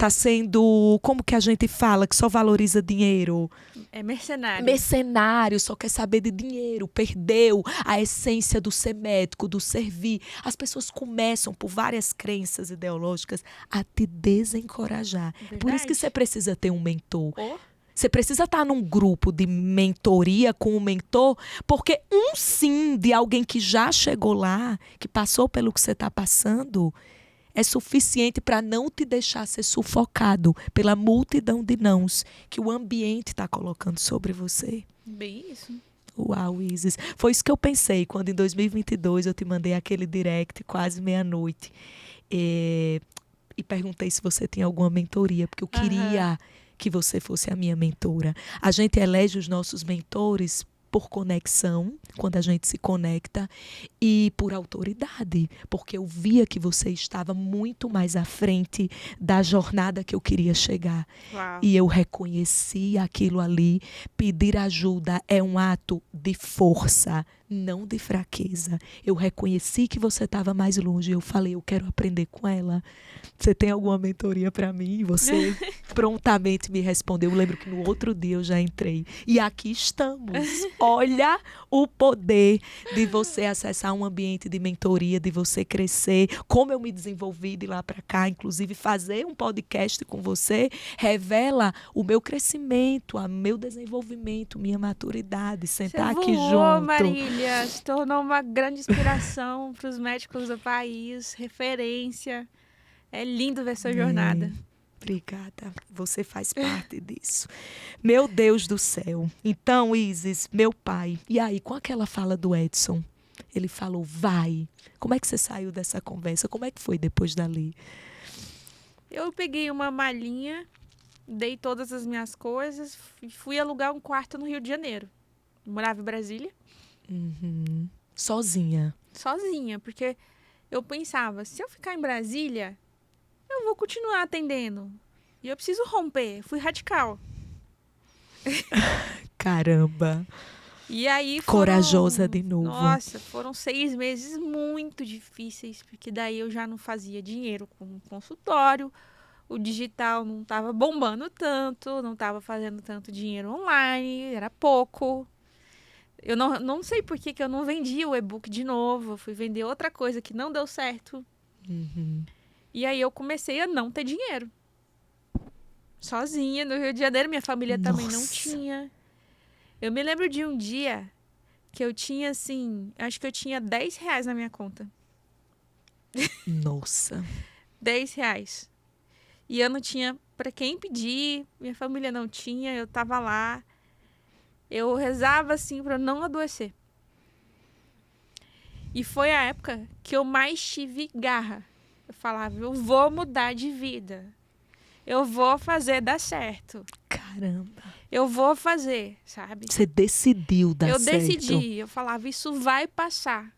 Speaker 1: sendo, como que a gente fala, que só valoriza dinheiro?
Speaker 2: É mercenário.
Speaker 1: Mercenário, só quer saber de dinheiro, perdeu a essência do ser médico, do servir. As pessoas começam, por várias crenças ideológicas, a te desencorajar.
Speaker 2: Verdade.
Speaker 1: Por isso que você precisa ter um mentor.
Speaker 2: Oh.
Speaker 1: Você precisa estar num grupo de mentoria com um mentor, porque um sim de alguém que já chegou lá, que passou pelo que você está passando, é suficiente para não te deixar ser sufocado pela multidão de nãos que o ambiente está colocando sobre você.
Speaker 2: Bem isso.
Speaker 1: Uau, Isis. Foi isso que eu pensei quando em 2022 eu te mandei aquele direct quase meia-noite e perguntei se você tinha alguma mentoria, porque eu queria que você fosse a minha mentora. A gente elege os nossos mentores por conexão, quando a gente se conecta, e por autoridade, porque eu via que você estava muito mais à frente da jornada que eu queria chegar.
Speaker 2: Uau.
Speaker 1: E eu reconheci aquilo ali. Pedir ajuda é um ato de força, não de fraqueza. Eu reconheci que você estava mais longe. Eu falei, eu quero aprender com ela. Você tem alguma mentoria para mim? Você prontamente me respondeu. Eu lembro que no outro dia eu já entrei. E aqui estamos. Olha o poder de você acessar um ambiente de mentoria, de você crescer. Como eu me desenvolvi de lá para cá. Inclusive, fazer um podcast com você revela o meu crescimento, o meu desenvolvimento, minha maturidade. Sentar
Speaker 2: Você
Speaker 1: aqui
Speaker 2: voou,
Speaker 1: junto.
Speaker 2: Marília, se tornou uma grande inspiração para os médicos do país, referência. É lindo ver sua jornada.
Speaker 1: Obrigada. Você faz parte disso. Meu Deus do céu. Então, Isis, meu pai. E aí, com aquela fala do Edson, ele falou, vai. Como é que você saiu dessa conversa? Como é que foi depois dali?
Speaker 2: Eu peguei uma malinha, dei todas as minhas coisas e fui alugar um quarto no Rio de Janeiro. Eu morava em Brasília.
Speaker 1: Sozinha.
Speaker 2: Sozinha, porque eu pensava, se eu ficar em Brasília, eu vou continuar atendendo. E eu preciso romper. Fui radical.
Speaker 1: Caramba.
Speaker 2: E aí
Speaker 1: Corajosa de novo.
Speaker 2: Nossa, foram 6 meses muito difíceis, porque daí eu já não fazia dinheiro com o consultório, o digital não estava bombando tanto, não estava fazendo tanto dinheiro online, era pouco. Eu não sei por que eu não vendi o e-book de novo, eu fui vender outra coisa que não deu certo. E aí eu comecei a não ter dinheiro. Sozinha no Rio de Janeiro, minha família também não tinha. Eu me lembro de um dia que eu tinha, assim, acho que eu tinha R$10 na minha conta.
Speaker 1: Nossa.
Speaker 2: R$10. E eu não tinha para quem pedir, minha família não tinha, eu tava lá. Eu rezava, assim, para não adoecer. E foi a época que eu mais tive garra. Eu falava, eu vou mudar de vida. Eu vou fazer dar certo.
Speaker 1: Caramba.
Speaker 2: Eu vou fazer, sabe?
Speaker 1: Você decidiu dar certo.
Speaker 2: Eu decidi. Eu falava, isso vai passar.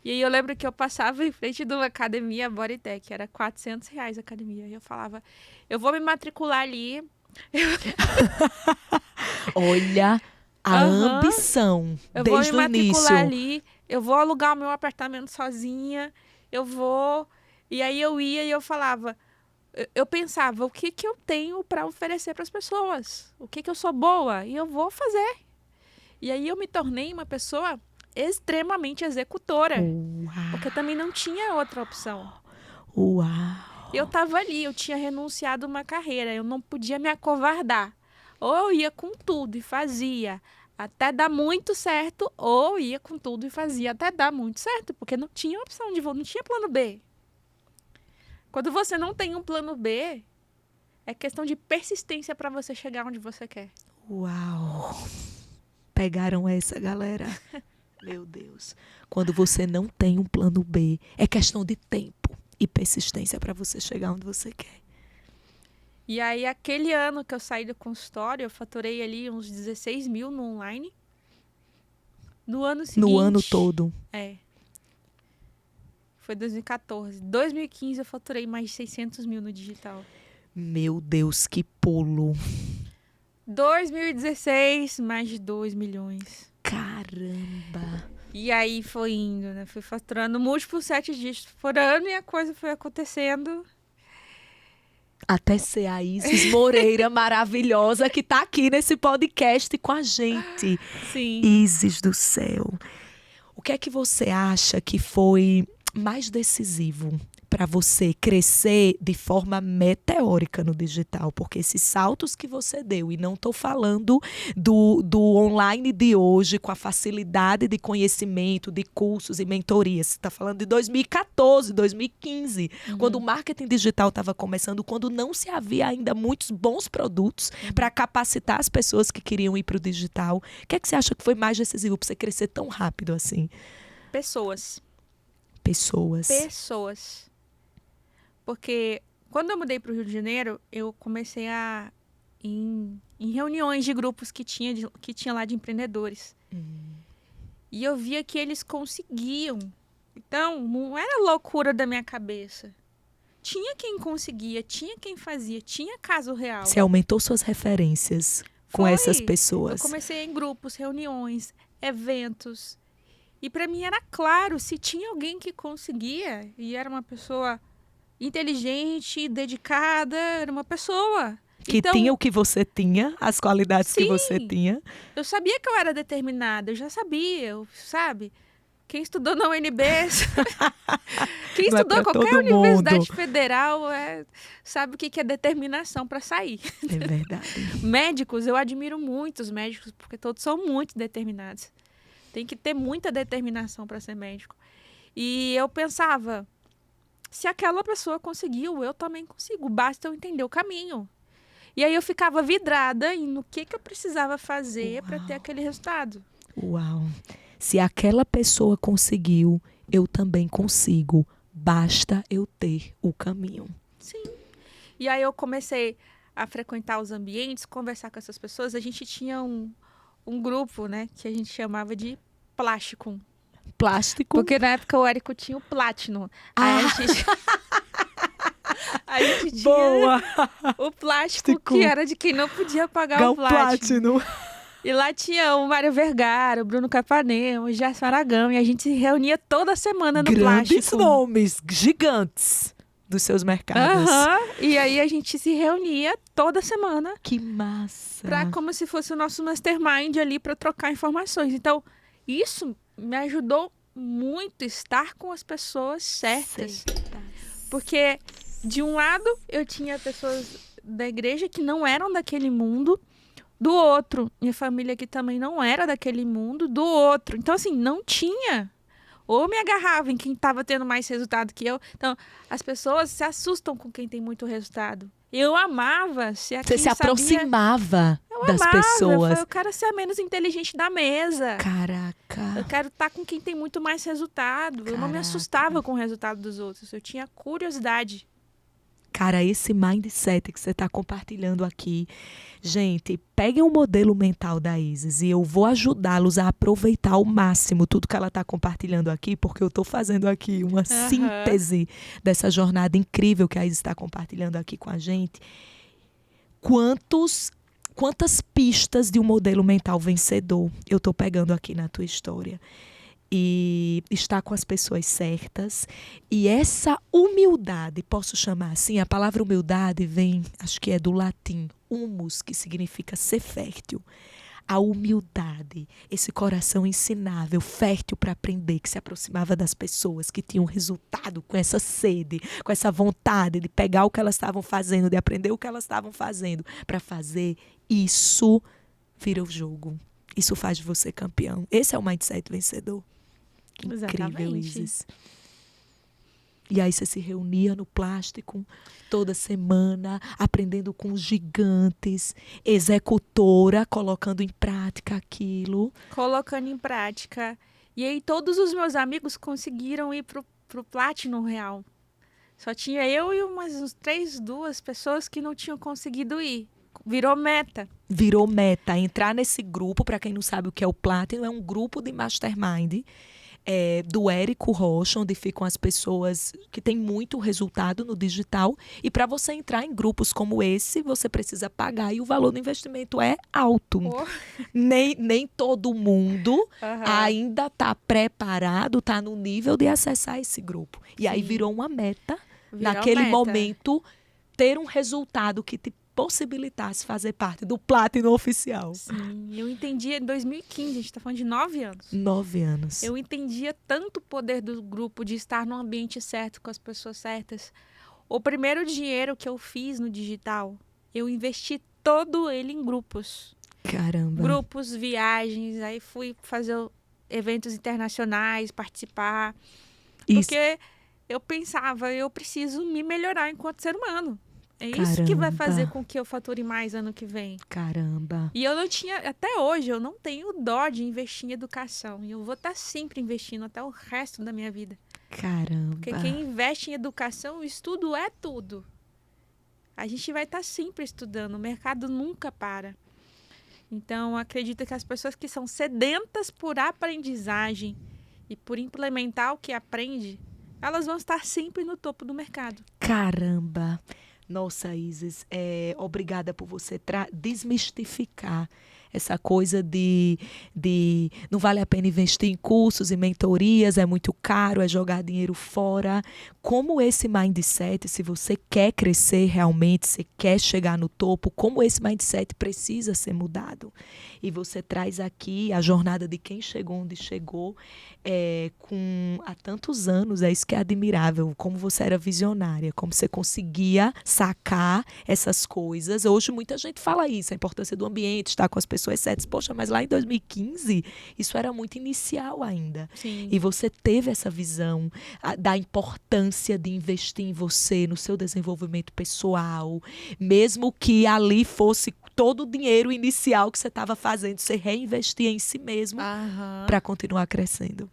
Speaker 2: E aí eu lembro que eu passava em frente de uma academia, Bodytech, era R$400 a academia. E eu falava, eu vou me matricular ali.
Speaker 1: Olha a ambição
Speaker 2: Eu vou me
Speaker 1: desde o
Speaker 2: matricular
Speaker 1: início.
Speaker 2: ali, eu vou alugar o meu apartamento sozinha, eu vou... E aí eu ia e eu falava, eu pensava, o que que eu tenho para oferecer para as pessoas? O que que eu sou boa? E eu vou fazer. E aí eu me tornei uma pessoa extremamente executora.
Speaker 1: Uau.
Speaker 2: Porque também não tinha outra opção.
Speaker 1: Uau.
Speaker 2: Eu estava ali, eu tinha renunciado a uma carreira, eu não podia me acovardar. Ou eu ia com tudo e fazia até dar muito certo, ou ia com tudo e fazia até dar muito certo, porque não tinha opção de voo, não tinha plano B. Quando você não tem um plano B, é questão de persistência para você chegar onde você quer.
Speaker 1: Uau. Pegaram essa, galera. Meu Deus. Quando você não tem um plano B, é questão de tempo e persistência para você chegar onde você quer.
Speaker 2: E aí, aquele ano que eu saí do consultório, eu faturei ali uns 16 mil no online. No ano seguinte...
Speaker 1: No ano todo.
Speaker 2: É. Foi 2014. 2015 eu faturei mais de 600 mil no digital.
Speaker 1: Meu Deus, que pulo.
Speaker 2: 2016, mais de 2 milhões.
Speaker 1: Caramba.
Speaker 2: E aí foi indo, né? Fui faturando múltiplos 7 dígitos por ano e a coisa foi acontecendo.
Speaker 1: Até ser a Isis Moreira maravilhosa que tá aqui nesse podcast com a gente.
Speaker 2: Sim.
Speaker 1: Isis do céu. O que é que você acha que foi mais decisivo para você crescer de forma meteórica no digital? Porque esses saltos que você deu, e não estou falando do online de hoje, com a facilidade de conhecimento, de cursos e mentorias. Você está falando de 2014, 2015, quando o marketing digital estava começando, quando não se havia ainda muitos bons produtos para capacitar as pessoas que queriam ir para o digital. O que é que você acha que foi mais decisivo para você crescer tão rápido assim?
Speaker 2: Pessoas. Porque quando eu mudei para o Rio de Janeiro, eu comecei a em reuniões de grupos que tinha lá de empreendedores. E eu via que eles conseguiam. Então, não era loucura da minha cabeça. Tinha quem conseguia, tinha quem fazia, tinha caso real.
Speaker 1: Você aumentou suas referências com essas pessoas.
Speaker 2: Eu comecei em grupos, reuniões, eventos. E para mim era claro, se tinha alguém que conseguia, e era uma pessoa inteligente, dedicada, era uma pessoa
Speaker 1: que então, tinha o que você tinha, as qualidades
Speaker 2: sim,
Speaker 1: que você tinha.
Speaker 2: Eu sabia que eu era determinada, eu já sabia, sabe? Quem estudou na UNB, quem estudou qualquer universidade federal, sabe o que é determinação para sair.
Speaker 1: É verdade.
Speaker 2: Médicos, eu admiro muito os médicos, porque todos são muito determinados. Tem que ter muita determinação para ser médico. E eu pensava, se aquela pessoa conseguiu, eu também consigo. Basta eu entender o caminho. E aí eu ficava vidrada no que eu precisava fazer para ter aquele resultado.
Speaker 1: Uau! Se aquela pessoa conseguiu, eu também consigo. Basta eu ter o caminho.
Speaker 2: Sim. E aí eu comecei a frequentar os ambientes, conversar com essas pessoas. A gente tinha um grupo, né, que a gente chamava de plástico.
Speaker 1: Plástico?
Speaker 2: Porque na época o Érico tinha o Platinum. Aí a gente tinha
Speaker 1: Boa.
Speaker 2: O plástico, que era de quem não podia pagar o Platinum. E lá tinha o Mário Vergara, o Bruno Capanema, o Gerson Aragão, e a gente se reunia toda semana no
Speaker 1: Grandes
Speaker 2: plástico.
Speaker 1: nomes, gigantes dos seus mercados.
Speaker 2: E aí a gente se reunia toda semana.
Speaker 1: Que massa!
Speaker 2: Como se fosse o nosso mastermind ali para trocar informações. Então, isso me ajudou muito estar com as pessoas certas. Porque, de um lado, eu tinha pessoas da igreja que não eram daquele mundo. Do outro, minha família que também não era daquele mundo. Do outro. Então, assim, não tinha. Ou me agarrava em quem estava tendo mais resultado que eu. Então, as pessoas se assustam com quem tem muito resultado. Eu amava ser
Speaker 1: Você
Speaker 2: quem
Speaker 1: se
Speaker 2: sabia.
Speaker 1: aproximava das
Speaker 2: amava.
Speaker 1: pessoas.
Speaker 2: Eu quero ser a menos inteligente da mesa. Eu
Speaker 1: Caraca.
Speaker 2: quero estar com quem tem muito mais resultado. Eu não me
Speaker 1: Caraca.
Speaker 2: assustava com o resultado dos outros. Eu tinha curiosidade.
Speaker 1: Cara, esse mindset que você está compartilhando aqui, gente, peguem o modelo mental da Isis e eu vou ajudá-los a aproveitar ao máximo tudo que ela está compartilhando aqui, porque eu estou fazendo aqui uma síntese dessa jornada incrível que a Isis está compartilhando aqui com a gente. Quantas pistas de um modelo mental vencedor eu estou pegando aqui na tua história? E estar com as pessoas certas. E essa humildade, posso chamar assim, a palavra humildade vem, acho que é do latim, humus, que significa ser fértil. A humildade, esse coração ensinável, fértil para aprender, que se aproximava das pessoas, que tinham resultado com essa sede, com essa vontade de pegar o que elas estavam fazendo, de aprender o que elas estavam fazendo, para fazer isso, vira o jogo. Isso faz de você campeão. Esse é o mindset vencedor. Que incrível,
Speaker 2: Exatamente.
Speaker 1: Isis. E aí você se reunia no plástico toda semana, aprendendo com os gigantes, executora, colocando em prática aquilo.
Speaker 2: Colocando em prática. E aí todos os meus amigos conseguiram ir pro Platinum Real. Só tinha eu e umas duas pessoas que não tinham conseguido ir. Virou meta.
Speaker 1: Virou meta. Entrar nesse grupo, para quem não sabe o que é o Platinum, é um grupo de mastermind do Érico Rocha, onde ficam as pessoas que têm muito resultado no digital. E para você entrar em grupos como esse, você precisa pagar e o valor do investimento é alto. Nem todo mundo ainda está preparado, está no nível de acessar esse grupo. E aí virou uma meta, naquele momento, ter um resultado que te possibilitasse fazer parte do Platinum Oficial.
Speaker 2: Sim, eu entendi em 2015, a gente está falando de 9 anos.
Speaker 1: 9 anos.
Speaker 2: Eu entendia tanto o poder do grupo, de estar no ambiente certo, com as pessoas certas. O primeiro dinheiro que eu fiz no digital, eu investi todo ele em grupos.
Speaker 1: Caramba.
Speaker 2: Grupos, viagens, aí fui fazer eventos internacionais, participar. Porque eu pensava, eu preciso me melhorar enquanto ser humano. É isso que vai fazer com que eu fature mais ano que vem.
Speaker 1: Caramba.
Speaker 2: E eu não tinha, até hoje, eu não tenho dó de investir em educação. E eu vou estar sempre investindo até o resto da minha vida.
Speaker 1: Caramba.
Speaker 2: Porque quem investe em educação, o estudo é tudo. A gente vai estar sempre estudando, o mercado nunca para. Então, acredito que as pessoas que são sedentas por aprendizagem e por implementar o que aprende, elas vão estar sempre no topo do mercado.
Speaker 1: Caramba. Nossa, Isis, obrigada por você desmistificar essa coisa de não vale a pena investir em cursos e mentorias, é muito caro, é jogar dinheiro fora. Como esse mindset, se você quer crescer realmente, se quer chegar no topo, como esse mindset precisa ser mudado. E você traz aqui a jornada de quem chegou onde chegou há tantos anos, é isso que é admirável, como você era visionária, como você conseguia sacar essas coisas. Hoje muita gente fala isso, a importância do ambiente, estar com as pessoas certas. Poxa, mas lá em 2015, isso era muito inicial ainda.
Speaker 2: Sim.
Speaker 1: E você teve essa visão da importância de investir em você, no seu desenvolvimento pessoal, mesmo que ali fosse todo o dinheiro inicial que você estava fazendo, você reinvestia em si mesmo para continuar crescendo.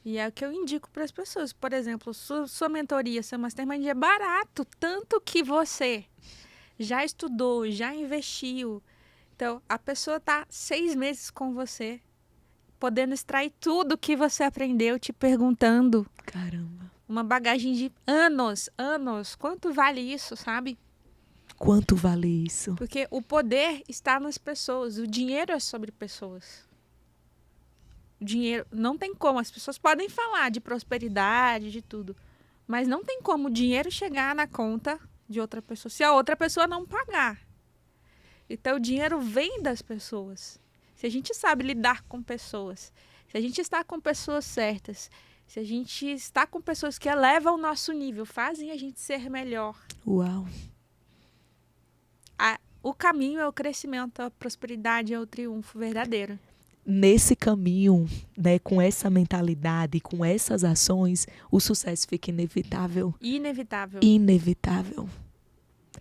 Speaker 2: E é o que eu indico para as pessoas. Por exemplo, sua mentoria, seu mastermind é barato, tanto que você já estudou, já investiu. Então, a pessoa está 6 meses com você, podendo extrair tudo que você aprendeu, te perguntando.
Speaker 1: Caramba.
Speaker 2: Uma bagagem de anos. Quanto vale isso, sabe?
Speaker 1: Quanto vale isso?
Speaker 2: Porque o poder está nas pessoas. O dinheiro é sobre pessoas. O dinheiro não tem como. As pessoas podem falar de prosperidade, de tudo. Mas não tem como o dinheiro chegar na conta de outra pessoa se a outra pessoa não pagar. Então, o dinheiro vem das pessoas. Se a gente sabe lidar com pessoas, se a gente está com pessoas certas, se a gente está com pessoas que elevam o nosso nível, fazem a gente ser melhor.
Speaker 1: Uau!
Speaker 2: O caminho é o crescimento, a prosperidade é o triunfo verdadeiro.
Speaker 1: Nesse caminho, né, com essa mentalidade, com essas ações, o sucesso fica inevitável.
Speaker 2: Inevitável.
Speaker 1: Inevitável.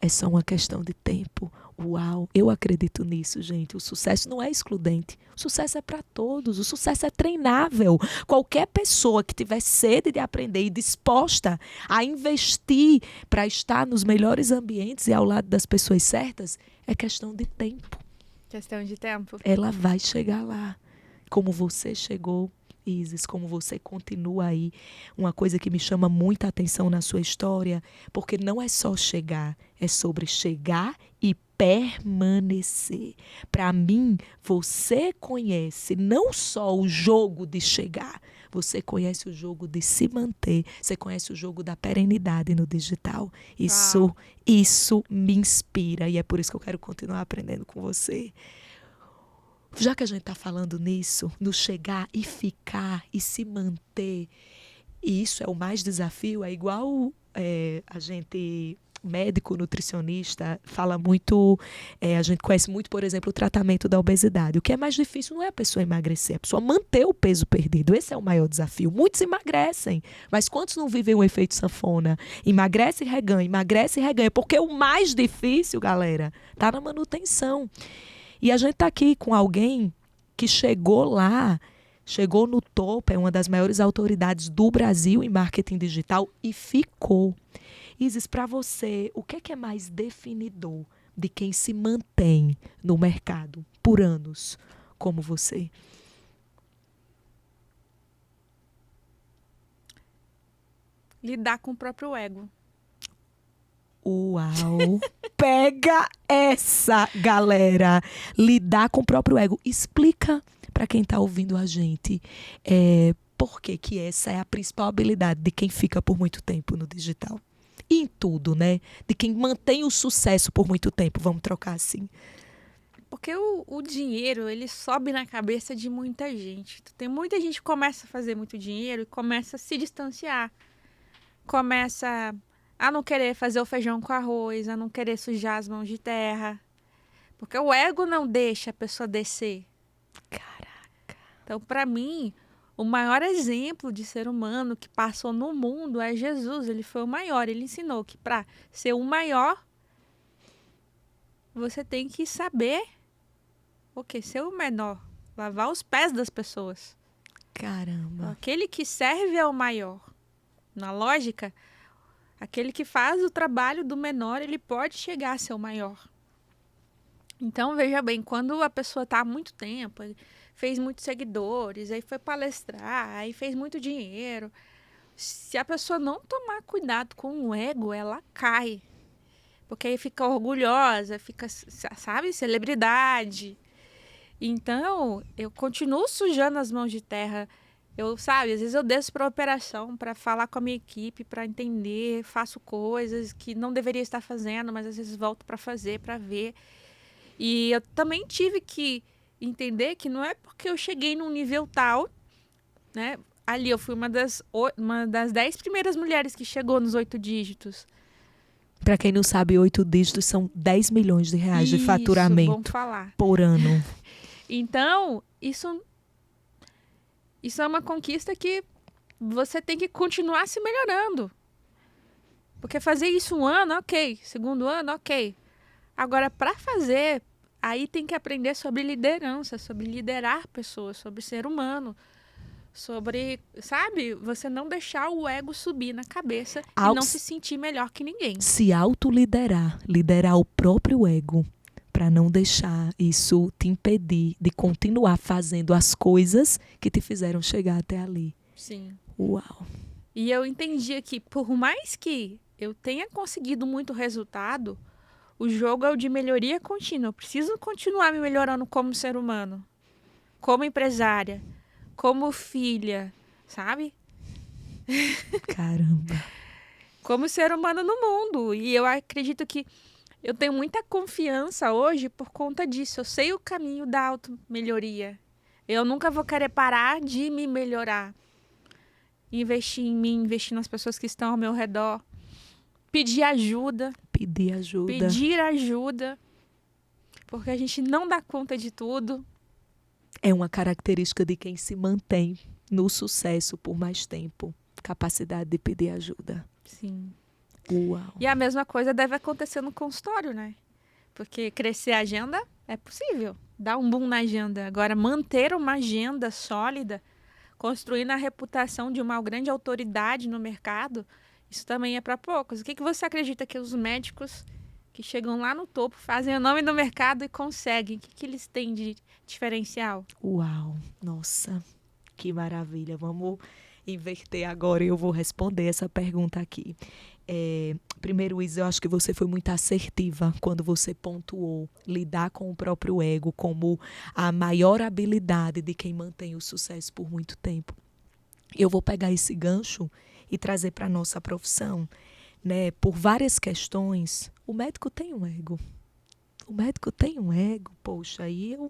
Speaker 1: É só uma questão de tempo. Uau, eu acredito nisso, gente. O sucesso não é excludente. O sucesso é para todos. O sucesso é treinável. Qualquer pessoa que tiver sede de aprender e disposta a investir para estar nos melhores ambientes e ao lado das pessoas certas, é questão de tempo.
Speaker 2: Questão de tempo.
Speaker 1: Ela vai chegar lá. Como você chegou, Isis, como você continua aí. Uma coisa que me chama muita atenção na sua história, porque não é só chegar, é sobre chegar e permanecer. Para mim, você conhece não só o jogo de chegar, você conhece o jogo de se manter, você conhece o jogo da perenidade no digital. Isso me inspira e é por isso que eu quero continuar aprendendo com você. Já que a gente está falando nisso, no chegar e ficar e se manter, e isso é o mais desafio, é igual a gente, médico, nutricionista, fala muito, a gente conhece muito, por exemplo, o tratamento da obesidade. O que é mais difícil não é a pessoa emagrecer, é a pessoa manter o peso perdido. Esse é o maior desafio. Muitos emagrecem, mas quantos não vivem o efeito sanfona? Emagrece e reganha, porque o mais difícil, galera, tá na manutenção. E a gente está aqui com alguém que chegou lá, chegou no topo, é uma das maiores autoridades do Brasil em marketing digital e ficou. Isis, para você, o que é mais definidor de quem se mantém no mercado por anos como você?
Speaker 2: Lidar com o próprio ego.
Speaker 1: Uau! Pega essa, galera! Lidar com o próprio ego. Explica para quem está ouvindo a gente por que essa é a principal habilidade de quem fica por muito tempo no digital. E em tudo, né? De quem mantém o sucesso por muito tempo. Vamos trocar assim.
Speaker 2: Porque o dinheiro, ele sobe na cabeça de muita gente. Tem muita gente que começa a fazer muito dinheiro e começa a se distanciar. Começa a não querer fazer o feijão com arroz, a não querer sujar as mãos de terra. Porque o ego não deixa a pessoa descer.
Speaker 1: Caraca.
Speaker 2: Então, para mim, o maior exemplo de ser humano que passou no mundo é Jesus. Ele foi o maior. Ele ensinou que para ser o maior, você tem que saber ser o menor. Lavar os pés das pessoas.
Speaker 1: Caramba.
Speaker 2: Aquele que serve é o maior. Na lógica, aquele que faz o trabalho do menor, ele pode chegar a ser o maior. Então, veja bem, quando a pessoa está há muito tempo, fez muitos seguidores, aí foi palestrar, aí fez muito dinheiro. Se a pessoa não tomar cuidado com o ego, ela cai. Porque aí fica orgulhosa, fica, sabe, celebridade. Então, eu continuo sujando as mãos de terra. Às vezes eu desço para a operação para falar com a minha equipe, para entender, faço coisas que não deveria estar fazendo, mas às vezes volto para fazer, para ver. E eu também tive que entender que não é porque eu cheguei num nível tal, né? Ali eu fui uma das 10 primeiras mulheres que chegou nos 8 dígitos.
Speaker 1: Para quem não sabe, 8 dígitos são 10 milhões de reais de faturamento por ano.
Speaker 2: Então, isso é uma conquista que você tem que continuar se melhorando. Porque fazer isso um ano, ok. Segundo ano, ok. Agora, para fazer, aí tem que aprender sobre liderança, sobre liderar pessoas, sobre ser humano. Sobre, sabe, você não deixar o ego subir na cabeça e não se sentir melhor que ninguém.
Speaker 1: Se autoliderar, liderar o próprio ego, para não deixar isso te impedir de continuar fazendo as coisas que te fizeram chegar até ali.
Speaker 2: Sim.
Speaker 1: Uau.
Speaker 2: E eu entendi que, por mais que eu tenha conseguido muito resultado, o jogo é o de melhoria contínua. Eu preciso continuar me melhorando como ser humano, como empresária, como filha, sabe?
Speaker 1: Caramba.
Speaker 2: Como ser humano no mundo. E eu acredito que eu tenho muita confiança hoje por conta disso. Eu sei o caminho da auto-melhoria. Eu nunca vou querer parar de me melhorar. Investir em mim, investir nas pessoas que estão ao meu redor. Pedir ajuda.
Speaker 1: Pedir ajuda.
Speaker 2: Porque a gente não dá conta de tudo.
Speaker 1: É uma característica de quem se mantém no sucesso por mais tempo. Capacidade de pedir ajuda.
Speaker 2: Sim.
Speaker 1: Uau.
Speaker 2: E a mesma coisa deve acontecer no consultório, né? Porque crescer a agenda é possível, dar um boom na agenda. Agora, manter uma agenda sólida, construindo a reputação de uma grande autoridade no mercado, isso também é para poucos. O que você acredita que os médicos que chegam lá no topo fazem o nome do mercado e conseguem? O que eles têm de diferencial?
Speaker 1: Uau, nossa, que maravilha. Vamos inverter agora e eu vou responder essa pergunta aqui. Primeiro, Isa, eu acho que você foi muito assertiva quando você pontuou lidar com o próprio ego como a maior habilidade de quem mantém o sucesso por muito tempo. Eu vou pegar esse gancho e trazer para a nossa profissão, né? Por várias questões, o médico tem um ego. O médico tem um ego, poxa, e eu...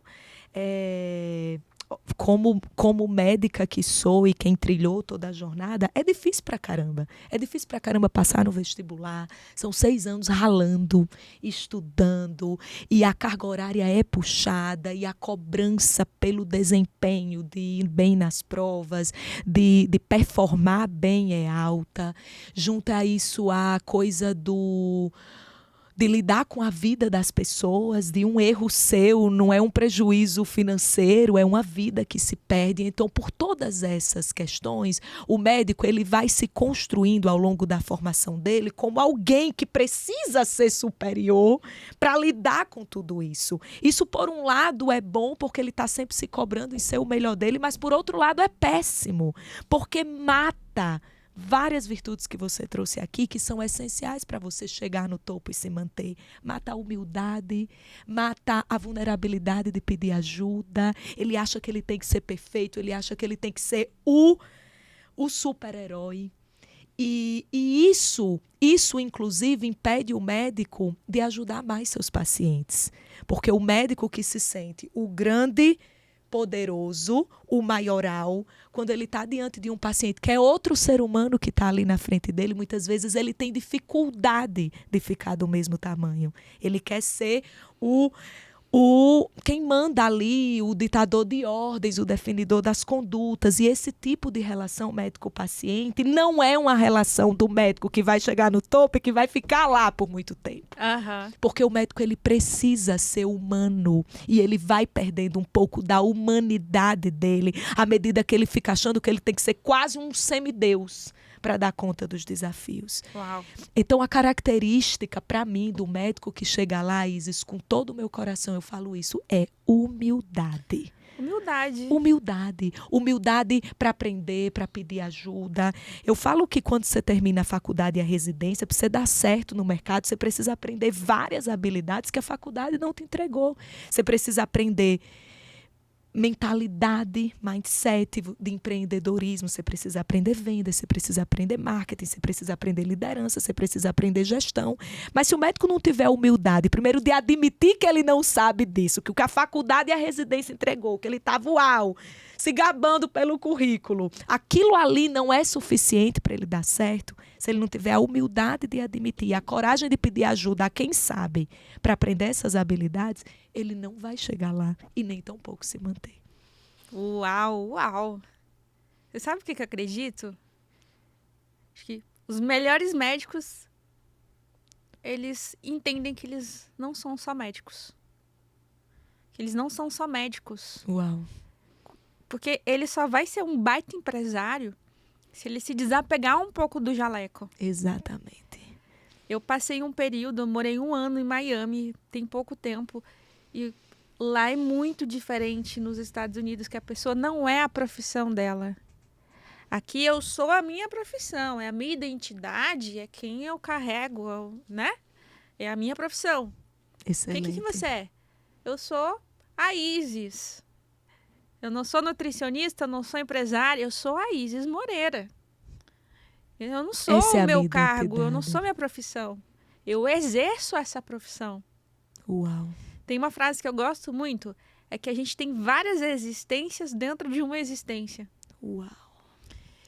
Speaker 1: Como médica que sou e quem trilhou toda a jornada, é difícil pra caramba. É difícil pra caramba passar no vestibular. São 6 anos ralando, estudando, e a carga horária é puxada, e a cobrança pelo desempenho, de ir bem nas provas, de performar bem é alta. Junta a isso a coisa de lidar com a vida das pessoas, de um erro seu, não é um prejuízo financeiro, é uma vida que se perde. Então, por todas essas questões, o médico ele vai se construindo ao longo da formação dele como alguém que precisa ser superior para lidar com tudo isso. Isso, por um lado, é bom porque ele está sempre se cobrando em ser o melhor dele, mas, por outro lado, é péssimo, porque mata várias virtudes que você trouxe aqui que são essenciais para você chegar no topo e se manter. Mata a humildade, mata a vulnerabilidade de pedir ajuda. Ele acha que ele tem que ser perfeito, ele acha que ele tem que ser o super-herói. E isso, inclusive, impede o médico de ajudar mais seus pacientes. Porque o médico que se sente o grande poderoso, o maioral, quando ele está diante de um paciente que é outro ser humano que está ali na frente dele, muitas vezes ele tem dificuldade de ficar do mesmo tamanho. Ele quer ser quem manda ali, o ditador de ordens, o definidor das condutas. E esse tipo de relação médico-paciente não é uma relação do médico que vai chegar no topo e que vai ficar lá por muito tempo.
Speaker 2: Uhum.
Speaker 1: Porque o médico ele precisa ser humano e ele vai perdendo um pouco da humanidade dele à medida que ele fica achando que ele tem que ser quase um semideus para dar conta dos desafios.
Speaker 2: Uau.
Speaker 1: Então, a característica, para mim, do médico que chega lá, Isis, com todo o meu coração, eu falo isso, é humildade. Humildade para aprender, para pedir ajuda. Eu falo que quando você termina a faculdade e a residência, para você dar certo no mercado, você precisa aprender várias habilidades que a faculdade não te entregou. Você precisa aprender mentalidade, mindset de empreendedorismo, você precisa aprender vendas, você precisa aprender marketing, você precisa aprender liderança, você precisa aprender gestão. Mas se o médico não tiver humildade, primeiro de admitir que ele não sabe disso, que o que a faculdade e a residência entregou, que ele estava se gabando pelo currículo, aquilo ali não é suficiente para ele dar certo, se ele não tiver a humildade de admitir, a coragem de pedir ajuda a quem sabe para aprender essas habilidades, ele não vai chegar lá e nem tampouco se manter.
Speaker 2: Uau! Você sabe o que eu acredito? Acho que os melhores médicos, eles entendem que eles não são só médicos. Que eles não são só médicos.
Speaker 1: Uau!
Speaker 2: Porque ele só vai ser um baita empresário se ele se desapegar um pouco do jaleco.
Speaker 1: Exatamente.
Speaker 2: Eu passei um período, eu morei 1 ano em Miami, tem pouco tempo, e lá é muito diferente nos Estados Unidos, que a pessoa não é a profissão dela. Aqui eu sou a minha profissão, é a minha identidade, é quem eu carrego, né? É a minha profissão.
Speaker 1: Excelente.
Speaker 2: O que você é? Eu sou a Isis. Eu não sou nutricionista, eu não sou empresária, eu sou a Isis Moreira. Eu não sou o meu cargo, eu não sou minha profissão. Eu exerço essa profissão.
Speaker 1: Uau!
Speaker 2: Tem uma frase que eu gosto muito, é que a gente tem várias existências dentro de uma existência.
Speaker 1: Uau!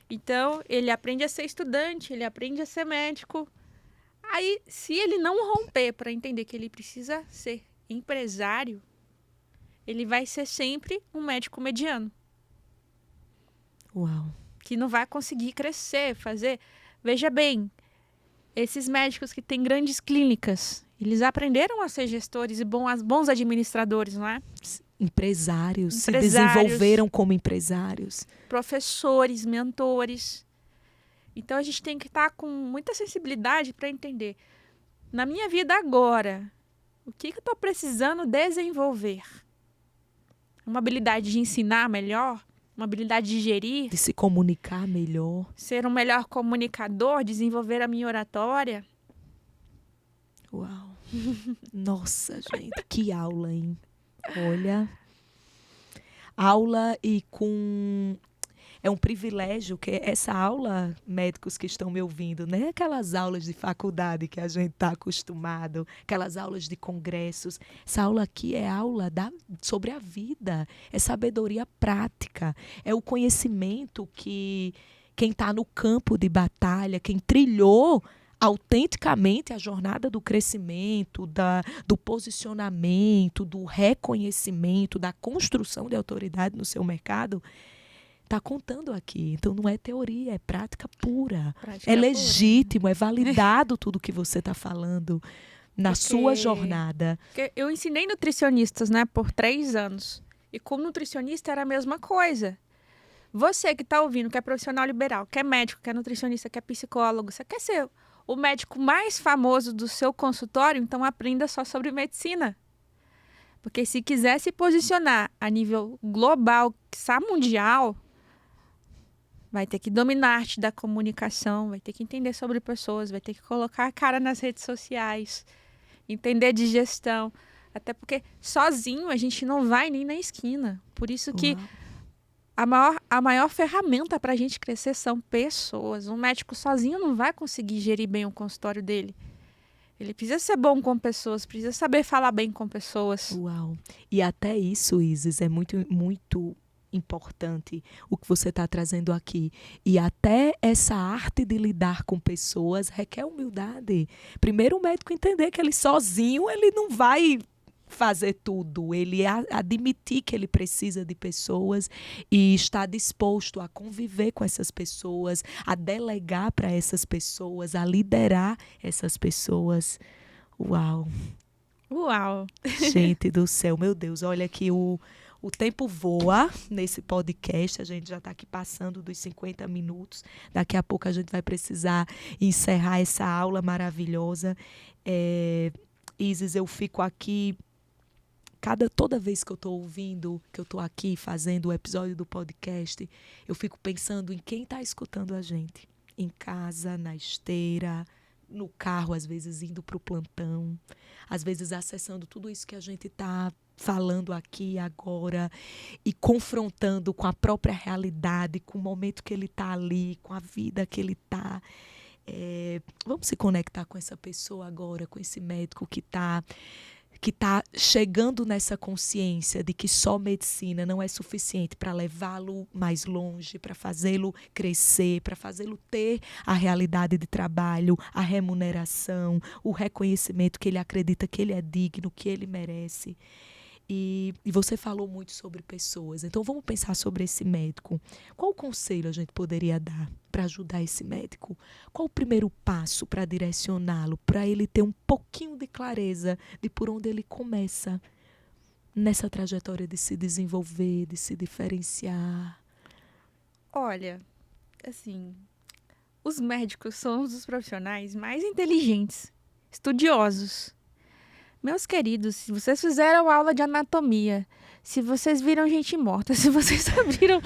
Speaker 2: Então, ele aprende a ser estudante, ele aprende a ser médico. Aí, se ele não romper para entender que ele precisa ser empresário, ele vai ser sempre um médico mediano.
Speaker 1: Uau!
Speaker 2: Que não vai conseguir crescer, fazer... Veja bem, Esses médicos que têm grandes clínicas, eles aprenderam a ser gestores e bons administradores, não é?
Speaker 1: Empresários, se
Speaker 2: Empresários.
Speaker 1: desenvolveram como empresários.
Speaker 2: Professores, mentores. Então a gente tem que estar com muita sensibilidade para entender. Na minha vida agora, o que eu estou precisando desenvolver? Uma habilidade de ensinar melhor? Uma habilidade de gerir?
Speaker 1: De se comunicar melhor.
Speaker 2: Ser um melhor comunicador? Desenvolver a minha oratória?
Speaker 1: Uau! Nossa, gente, que aula, hein? Olha, aula e com... É um privilégio que essa aula, médicos que estão me ouvindo, não é aquelas aulas de faculdade que a gente está acostumado, aquelas aulas de congressos. Essa aula aqui é aula sobre a vida, é sabedoria prática, é o conhecimento que quem está no campo de batalha, quem trilhou autenticamente a jornada do crescimento, do posicionamento, do reconhecimento, da construção de autoridade no seu mercado, está contando aqui. Então não é teoria, é prática pura. É legítimo, é validado tudo que você está falando na sua jornada.
Speaker 2: Eu ensinei nutricionistas, né, por 3 anos. E como nutricionista era a mesma coisa. Você que está ouvindo, que é profissional liberal, que é médico, que é nutricionista, que é psicólogo, você quer ser o médico mais famoso do seu consultório, então aprenda só sobre medicina. Porque se quiser se posicionar a nível global, quiçá mundial, vai ter que dominar a arte da comunicação, vai ter que entender sobre pessoas, vai ter que colocar a cara nas redes sociais, entender de gestão. Até porque sozinho a gente não vai nem na esquina. Por isso que a maior ferramenta para a gente crescer são pessoas. Um médico sozinho não vai conseguir gerir bem o consultório dele. Ele precisa ser bom com pessoas, precisa saber falar bem com pessoas.
Speaker 1: Uau! E até isso, Isis, é muito, muito importante o que você está trazendo aqui. E até essa arte de lidar com pessoas requer humildade. Primeiro o médico entender que ele sozinho ele não vai fazer tudo, ele admitir que ele precisa de pessoas e estar disposto a conviver com essas pessoas, a delegar para essas pessoas, a liderar essas pessoas. Uau!
Speaker 2: Uau!
Speaker 1: Gente do céu, meu Deus, olha que o tempo voa nesse podcast, a gente já está aqui passando dos 50 minutos, daqui a pouco a gente vai precisar encerrar essa aula maravilhosa. Isis, eu fico aqui toda vez que eu estou ouvindo, que eu estou aqui fazendo o episódio do podcast, eu fico pensando em quem está escutando a gente. Em casa, na esteira, no carro, às vezes indo para o plantão, às vezes acessando tudo isso que a gente está falando aqui agora e confrontando com a própria realidade, com o momento que ele está ali, com a vida que ele está. Vamos se conectar com essa pessoa agora, com esse médico que está chegando nessa consciência de que só medicina não é suficiente para levá-lo mais longe, para fazê-lo crescer, para fazê-lo ter a realidade de trabalho, a remuneração, o reconhecimento que ele acredita que ele é digno, que ele merece. E você falou muito sobre pessoas, então vamos pensar sobre esse médico. Qual conselho a gente poderia dar para ajudar esse médico? Qual o primeiro passo para direcioná-lo, para ele ter um pouquinho de clareza de por onde ele começa nessa trajetória de se desenvolver, de se diferenciar?
Speaker 2: Olha, assim, os médicos são um dos profissionais mais inteligentes, estudiosos. Meus queridos, se vocês fizeram aula de anatomia, se vocês viram gente morta, se vocês abriram,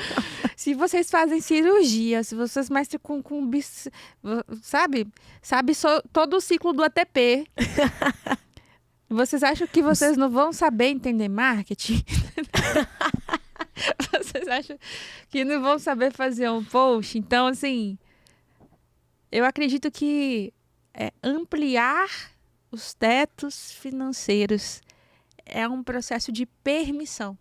Speaker 2: se vocês fazem cirurgia, se vocês mexem com sabe todo o ciclo do ATP, vocês acham que vocês não vão saber entender marketing? Vocês acham que não vão saber fazer um post? Então, assim, eu acredito que ampliar os tetos financeiros é um processo de permissão.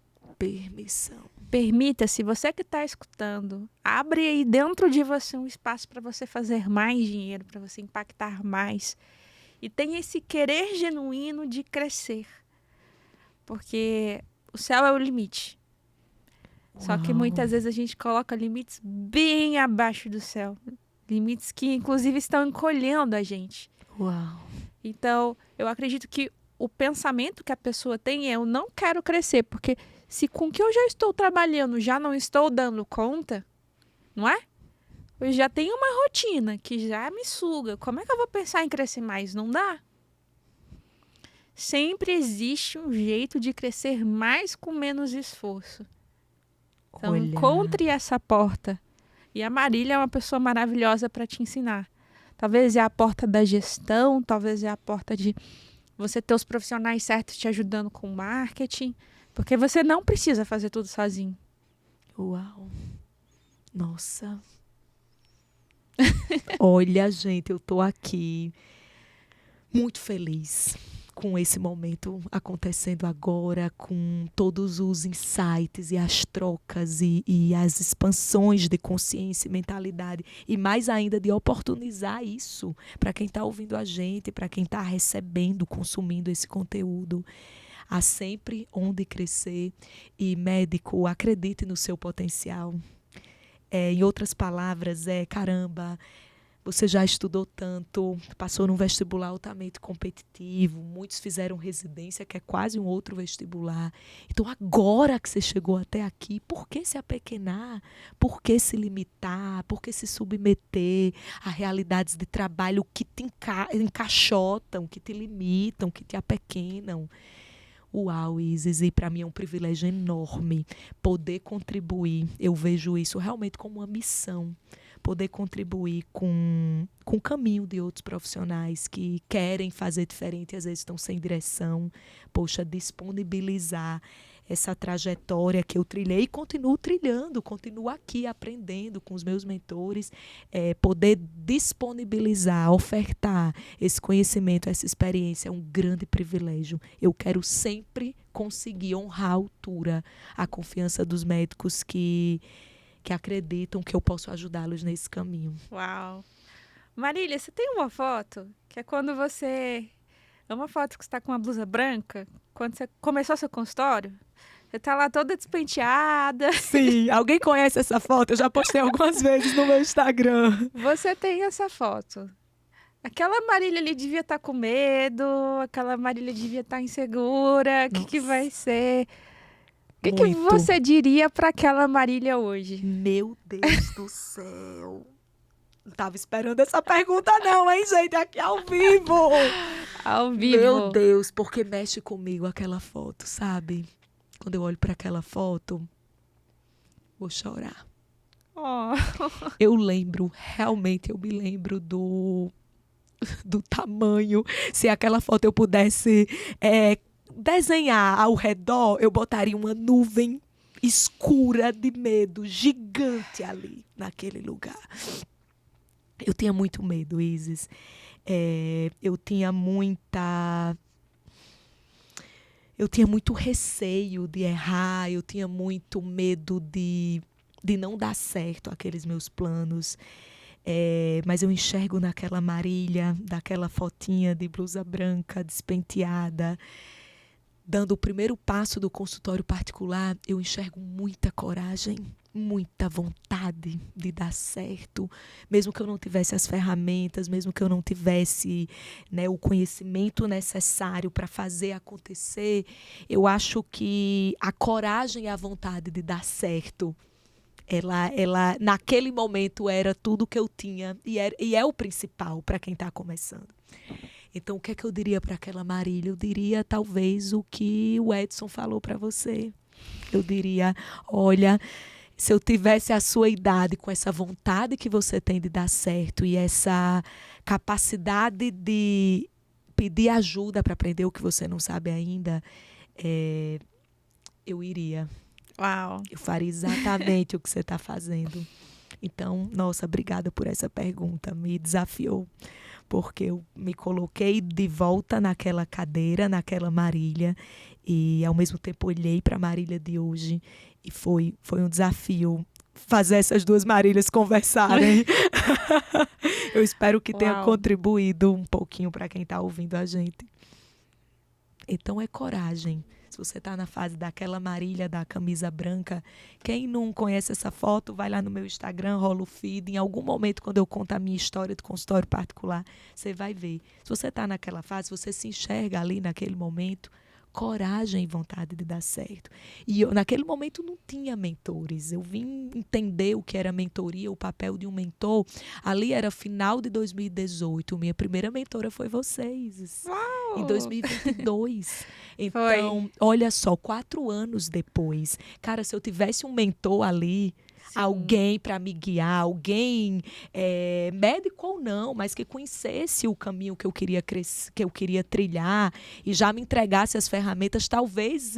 Speaker 2: Permita-se, você que está escutando, abre aí dentro de você um espaço para você fazer mais dinheiro, para você impactar mais. E tenha esse querer genuíno de crescer. Porque o céu é o limite. Só que muitas vezes a gente coloca limites bem abaixo do céu. Limites que, inclusive, estão encolhendo a gente.
Speaker 1: Uau.
Speaker 2: Então, eu acredito que o pensamento que a pessoa tem é: eu não quero crescer, porque se com o que eu já estou trabalhando já não estou dando conta, não é? Eu já tenho uma rotina que já me suga. Como é que eu vou pensar em crescer mais? Não dá. Sempre existe um jeito de crescer mais com menos esforço. Então,
Speaker 1: Olha.
Speaker 2: encontre essa porta. E a Marília é uma pessoa maravilhosa para te ensinar. Talvez é a porta da gestão, talvez é a porta de você ter os profissionais certos te ajudando com marketing, porque você não precisa fazer tudo sozinho.
Speaker 1: Uau. Nossa. Olha, gente, eu tô aqui muito feliz com esse momento acontecendo agora, com todos os insights e as trocas e as expansões de consciência e mentalidade, e mais ainda de oportunizar isso para quem está ouvindo a gente, para quem está recebendo, consumindo esse conteúdo. Há sempre onde crescer e, médico, acredite no seu potencial. Em outras palavras, caramba, você já estudou tanto, passou num vestibular altamente competitivo, muitos fizeram residência, que é quase um outro vestibular. Então, agora que você chegou até aqui, por que se apequenar? Por que se limitar? Por que se submeter a realidades de trabalho que te encaixotam, que te limitam, que te apequenam? Uau, Isis, e para mim é um privilégio enorme poder contribuir. Eu vejo isso realmente como uma missão. Poder contribuir com o caminho de outros profissionais que querem fazer diferente e às vezes estão sem direção. Poxa, disponibilizar essa trajetória que eu trilhei e continuo trilhando, continuo aqui aprendendo com os meus mentores, poder disponibilizar, ofertar esse conhecimento, essa experiência é um grande privilégio. Eu quero sempre conseguir honrar à altura a confiança dos médicos que acreditam que eu posso ajudá-los nesse caminho.
Speaker 2: Uau! Marília, você tem uma foto que é quando você... É uma foto que você está com uma blusa branca, quando você começou seu consultório. Você está lá toda despenteada.
Speaker 1: Sim, alguém conhece essa foto? Eu já postei algumas vezes no meu Instagram.
Speaker 2: Você tem essa foto. Aquela Marília ali devia estar com medo, aquela Marília devia estar insegura. O que vai ser? O que você diria para aquela Marília hoje?
Speaker 1: Meu Deus do céu. Não estava esperando essa pergunta não, hein, gente? Aqui ao vivo.
Speaker 2: Ao vivo.
Speaker 1: Meu Deus, porque mexe comigo aquela foto, sabe? Quando eu olho para aquela foto, vou chorar.
Speaker 2: Oh.
Speaker 1: Eu me lembro do tamanho. Se aquela foto eu pudesse desenhar ao redor, eu botaria uma nuvem escura de medo, gigante ali, naquele lugar. Eu tinha muito medo, Isis. Eu tinha muito receio de errar, eu tinha muito medo de não dar certo aqueles meus planos. Mas eu enxergo naquela Marília, daquela fotinha de blusa branca, despenteada, dando o primeiro passo do consultório particular, eu enxergo muita coragem, muita vontade de dar certo, mesmo que eu não tivesse as ferramentas, mesmo que eu não tivesse, né, o conhecimento necessário para fazer acontecer. Eu acho que a coragem e a vontade de dar certo, ela naquele momento era tudo que eu tinha e é o principal para quem está começando. Então, o que é que eu diria para aquela Marília? Eu diria talvez o que o Edson falou para você. Eu diria, olha, se eu tivesse a sua idade, com essa vontade que você tem de dar certo e essa capacidade de pedir ajuda para aprender o que você não sabe ainda, eu iria.
Speaker 2: Uau!
Speaker 1: Eu faria exatamente o que você está fazendo. Então, nossa, obrigada por essa pergunta. Me desafiou, porque eu me coloquei de volta naquela cadeira, naquela Marília, e ao mesmo tempo olhei para a Marília de hoje e foi um desafio fazer essas duas Marílias conversarem. Eu espero que tenha contribuído um pouquinho para quem está ouvindo a gente. Então é coragem. Se você está na fase daquela Marília da camisa branca, quem não conhece essa foto, vai lá no meu Instagram, rola o feed. Em algum momento, quando eu conto a minha história de consultório particular, você vai ver. Se você está naquela fase, você se enxerga ali naquele momento, coragem e vontade de dar certo. E eu, naquele momento, não tinha mentores. Eu vim entender o que era mentoria, o papel de um mentor. Ali era final de 2018. Minha primeira mentora foi vocês.
Speaker 2: Uau!
Speaker 1: Em 2022. Então,
Speaker 2: Foi.
Speaker 1: olha só, 4 anos depois. Cara, se eu tivesse um mentor ali,
Speaker 2: Sim.
Speaker 1: alguém para me guiar, alguém médico ou não, mas que conhecesse o caminho que eu queria que eu queria trilhar e já me entregasse as ferramentas, talvez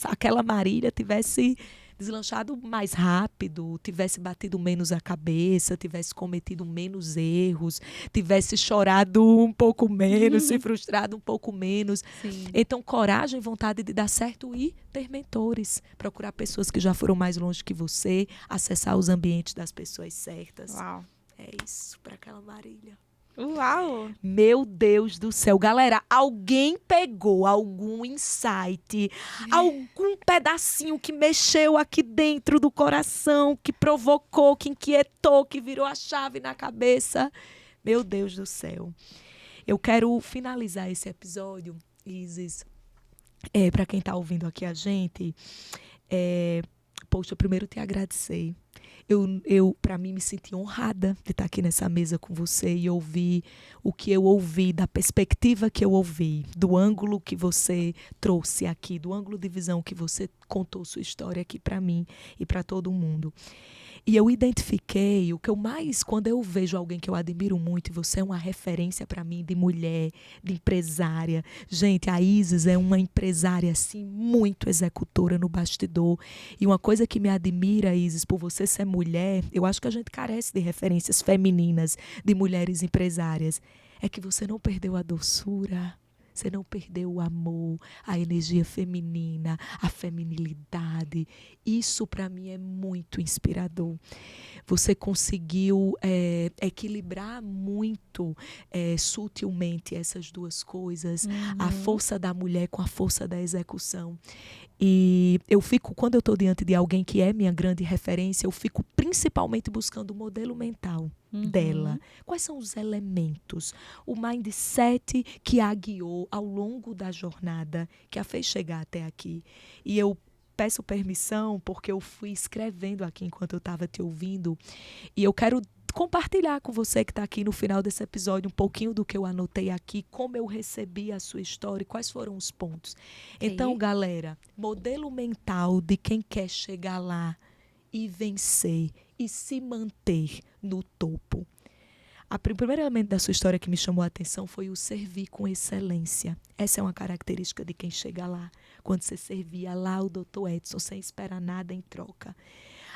Speaker 1: aquela Marília tivesse deslanchado mais rápido, tivesse batido menos a cabeça, tivesse cometido menos erros, tivesse chorado um pouco menos, se frustrado um pouco menos.
Speaker 2: Sim.
Speaker 1: Então, coragem, vontade de dar certo e ter mentores. Procurar pessoas que já foram mais longe que você, acessar os ambientes das pessoas certas.
Speaker 2: Uau.
Speaker 1: É isso, para aquela Marília.
Speaker 2: Uau!
Speaker 1: Meu Deus do céu. Galera, alguém pegou algum insight, algum pedacinho que mexeu aqui dentro do coração, que provocou, que inquietou, que virou a chave na cabeça? Meu Deus do céu. Eu quero finalizar esse episódio, Isis, para quem está ouvindo aqui a gente. Poxa, primeiro te agradecer. Eu para mim, me senti honrada de estar aqui nessa mesa com você e ouvir o que eu ouvi, da perspectiva que eu ouvi, do ângulo que você trouxe aqui, do ângulo de visão que você contou sua história aqui para mim e para todo mundo. E eu identifiquei o que eu mais, quando eu vejo alguém que eu admiro muito, e você é uma referência para mim de mulher, de empresária. Gente, a Isis é uma empresária, assim, muito executora no bastidor. E uma coisa que me admira, Isis, por você ser mulher, eu acho que a gente carece de referências femininas, de mulheres empresárias, é que você não perdeu a doçura. Você não perdeu o amor, a energia feminina, a feminilidade. Isso, para mim, é muito inspirador. Você conseguiu equilibrar muito sutilmente essas duas coisas. A força da mulher com a força da execução. E eu fico, quando eu estou diante de alguém que é minha grande referência, eu fico principalmente buscando o modelo mental dela. Quais são os elementos, o mindset que a guiou ao longo da jornada, que a fez chegar até aqui. E eu peço permissão, porque eu fui escrevendo aqui enquanto eu estava te ouvindo, e eu quero compartilhar com você que está aqui no final desse episódio um pouquinho do que eu anotei aqui, como eu recebi a sua história e quais foram os pontos. Então, galera, modelo mental de quem quer chegar lá e vencer e se manter no topo. O primeiro elemento da sua história que me chamou a atenção foi o servir com excelência. Essa é uma característica de quem chega lá. Quando você servia lá o Dr. Edson sem esperar nada em troca.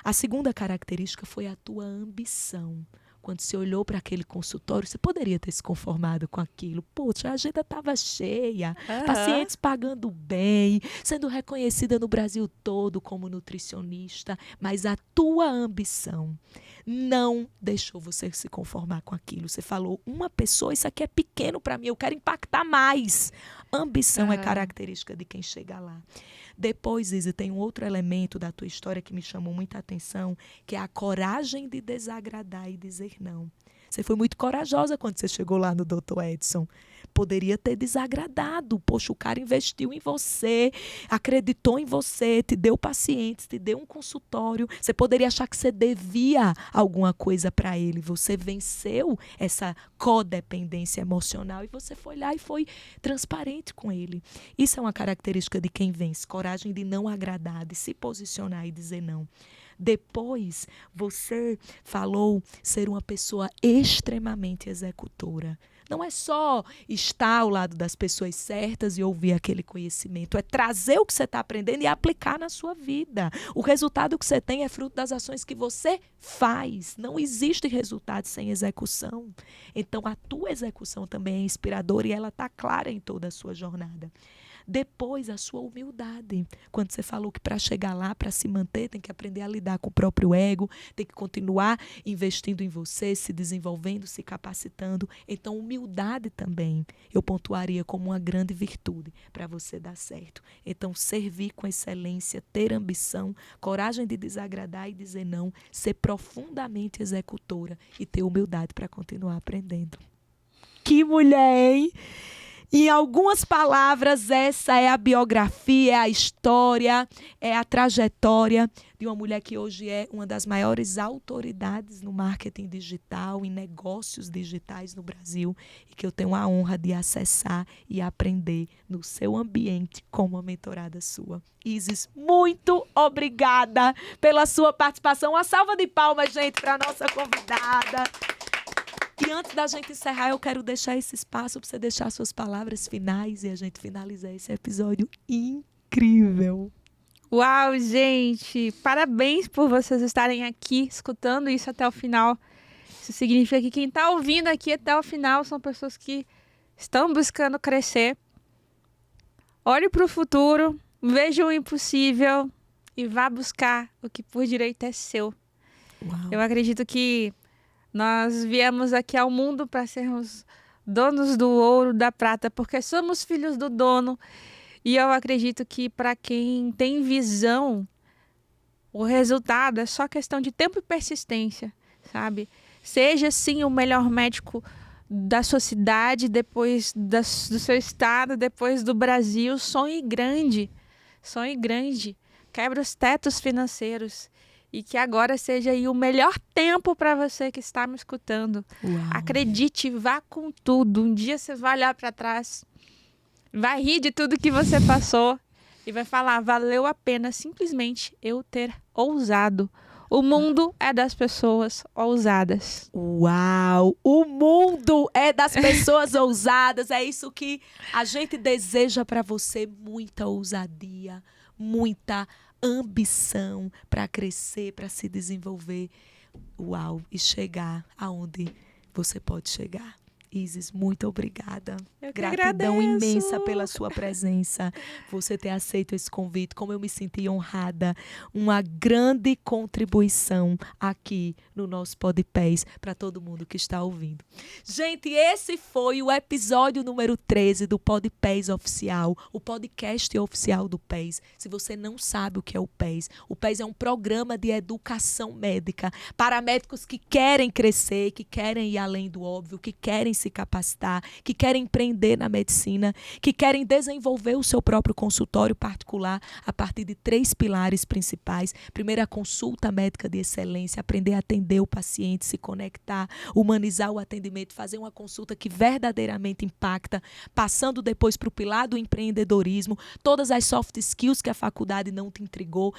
Speaker 1: A segunda característica foi a tua ambição. Quando você olhou para aquele consultório, você poderia ter se conformado com aquilo. Poxa, a agenda estava cheia, pacientes pagando bem, sendo reconhecida no Brasil todo como nutricionista, mas a tua ambição não deixou você se conformar com aquilo. Você falou, uma pessoa, isso aqui é pequeno para mim, eu quero impactar mais. Ambição é característica de quem chega lá. Depois, Isa, tem um outro elemento da tua história que me chamou muita atenção, que é a coragem de desagradar e dizer não. Você foi muito corajosa quando você chegou lá no Dr. Edson. Poderia ter desagradado. Poxa, o cara investiu em você, acreditou em você, te deu pacientes, te deu um consultório. Você poderia achar que você devia alguma coisa para ele. Você venceu essa codependência emocional e você foi lá e foi transparente com ele. Isso é uma característica de quem vence. Coragem de não agradar, de se posicionar e dizer não. Depois, você falou ser uma pessoa extremamente executora. Não é só estar ao lado das pessoas certas e ouvir aquele conhecimento. É trazer o que você está aprendendo e aplicar na sua vida. O resultado que você tem é fruto das ações que você faz. Não existe resultado sem execução. Então, a tua execução também é inspiradora e ela está clara em toda a sua jornada. Depois, a sua humildade. Quando você falou que para chegar lá, para se manter, tem que aprender a lidar com o próprio ego, tem que continuar investindo em você, se desenvolvendo, se capacitando. Então, humildade também eu pontuaria como uma grande virtude para você dar certo. Então, servir com excelência, ter ambição, coragem de desagradar e dizer não, ser profundamente executora e ter humildade para continuar aprendendo. Que mulher, hein? Em algumas palavras, essa é a biografia, é a história, é a trajetória de uma mulher que hoje é uma das maiores autoridades no marketing digital, em negócios digitais no Brasil, e que eu tenho a honra de acessar e aprender no seu ambiente como uma mentorada sua. Isis, muito obrigada pela sua participação. Uma salva de palmas, gente, para a nossa convidada. E antes da gente encerrar, eu quero deixar esse espaço para você deixar suas palavras finais e a gente finalizar esse episódio incrível.
Speaker 2: Uau, gente! Parabéns por vocês estarem aqui escutando isso até o final. Isso significa que quem está ouvindo aqui até o final são pessoas que estão buscando crescer. Olhe para o futuro, veja o impossível e vá buscar o que por direito é seu.
Speaker 1: Uau.
Speaker 2: Eu acredito que nós viemos aqui ao mundo para sermos donos do ouro, da prata, porque somos filhos do dono. E eu acredito que para quem tem visão, o resultado é só questão de tempo e persistência, sabe? Seja, sim, o melhor médico da sua cidade, depois do seu estado, depois do Brasil. Sonhe grande, quebra os tetos financeiros. E que agora seja aí o melhor tempo para você que está me escutando.
Speaker 1: Uau.
Speaker 2: Acredite, vá com tudo. Um dia você vai olhar para trás, vai rir de tudo que você passou e vai falar, valeu a pena simplesmente eu ter ousado. O mundo é das pessoas ousadas.
Speaker 1: Uau! O mundo é das pessoas ousadas. É isso que a gente deseja para você. Muita ousadia, muita ambição para crescer, para se desenvolver. Uau! E chegar aonde você pode chegar. Isis, muito obrigada.
Speaker 2: Eu que
Speaker 1: Gratidão
Speaker 2: agradeço.
Speaker 1: imensa pela sua presença, você ter aceito esse convite, como eu me senti honrada. Uma grande contribuição aqui no nosso Podpés para todo mundo que está ouvindo. Gente, esse foi o episódio número 13 do Podpés Oficial, o podcast oficial do PES. Se você não sabe o que é o PES é um programa de educação médica para médicos que querem crescer, que querem ir além do óbvio, que querem se capacitar, que querem empreender na medicina, que querem desenvolver o seu próprio consultório particular a partir de 3 pilares principais. Primeiro, a consulta médica de excelência, aprender a atender o paciente, se conectar, humanizar o atendimento, fazer uma consulta que verdadeiramente impacta, passando depois para o pilar do empreendedorismo, todas as soft skills que a faculdade não te entregou,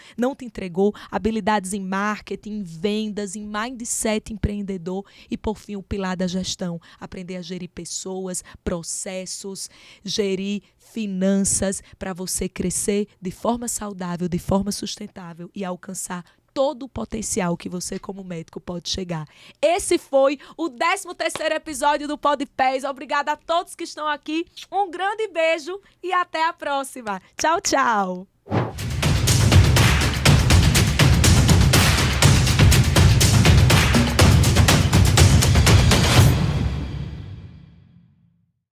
Speaker 1: habilidades em marketing, em vendas, em mindset empreendedor e, por fim, o pilar da gestão, aprender a gerir pessoas, processos, gerir finanças para você crescer de forma saudável, de forma sustentável e alcançar todo o potencial que você como médico pode chegar. Esse foi o 13º episódio do Podpés. Obrigada a todos que estão aqui. Um grande beijo e até a próxima. Tchau, tchau.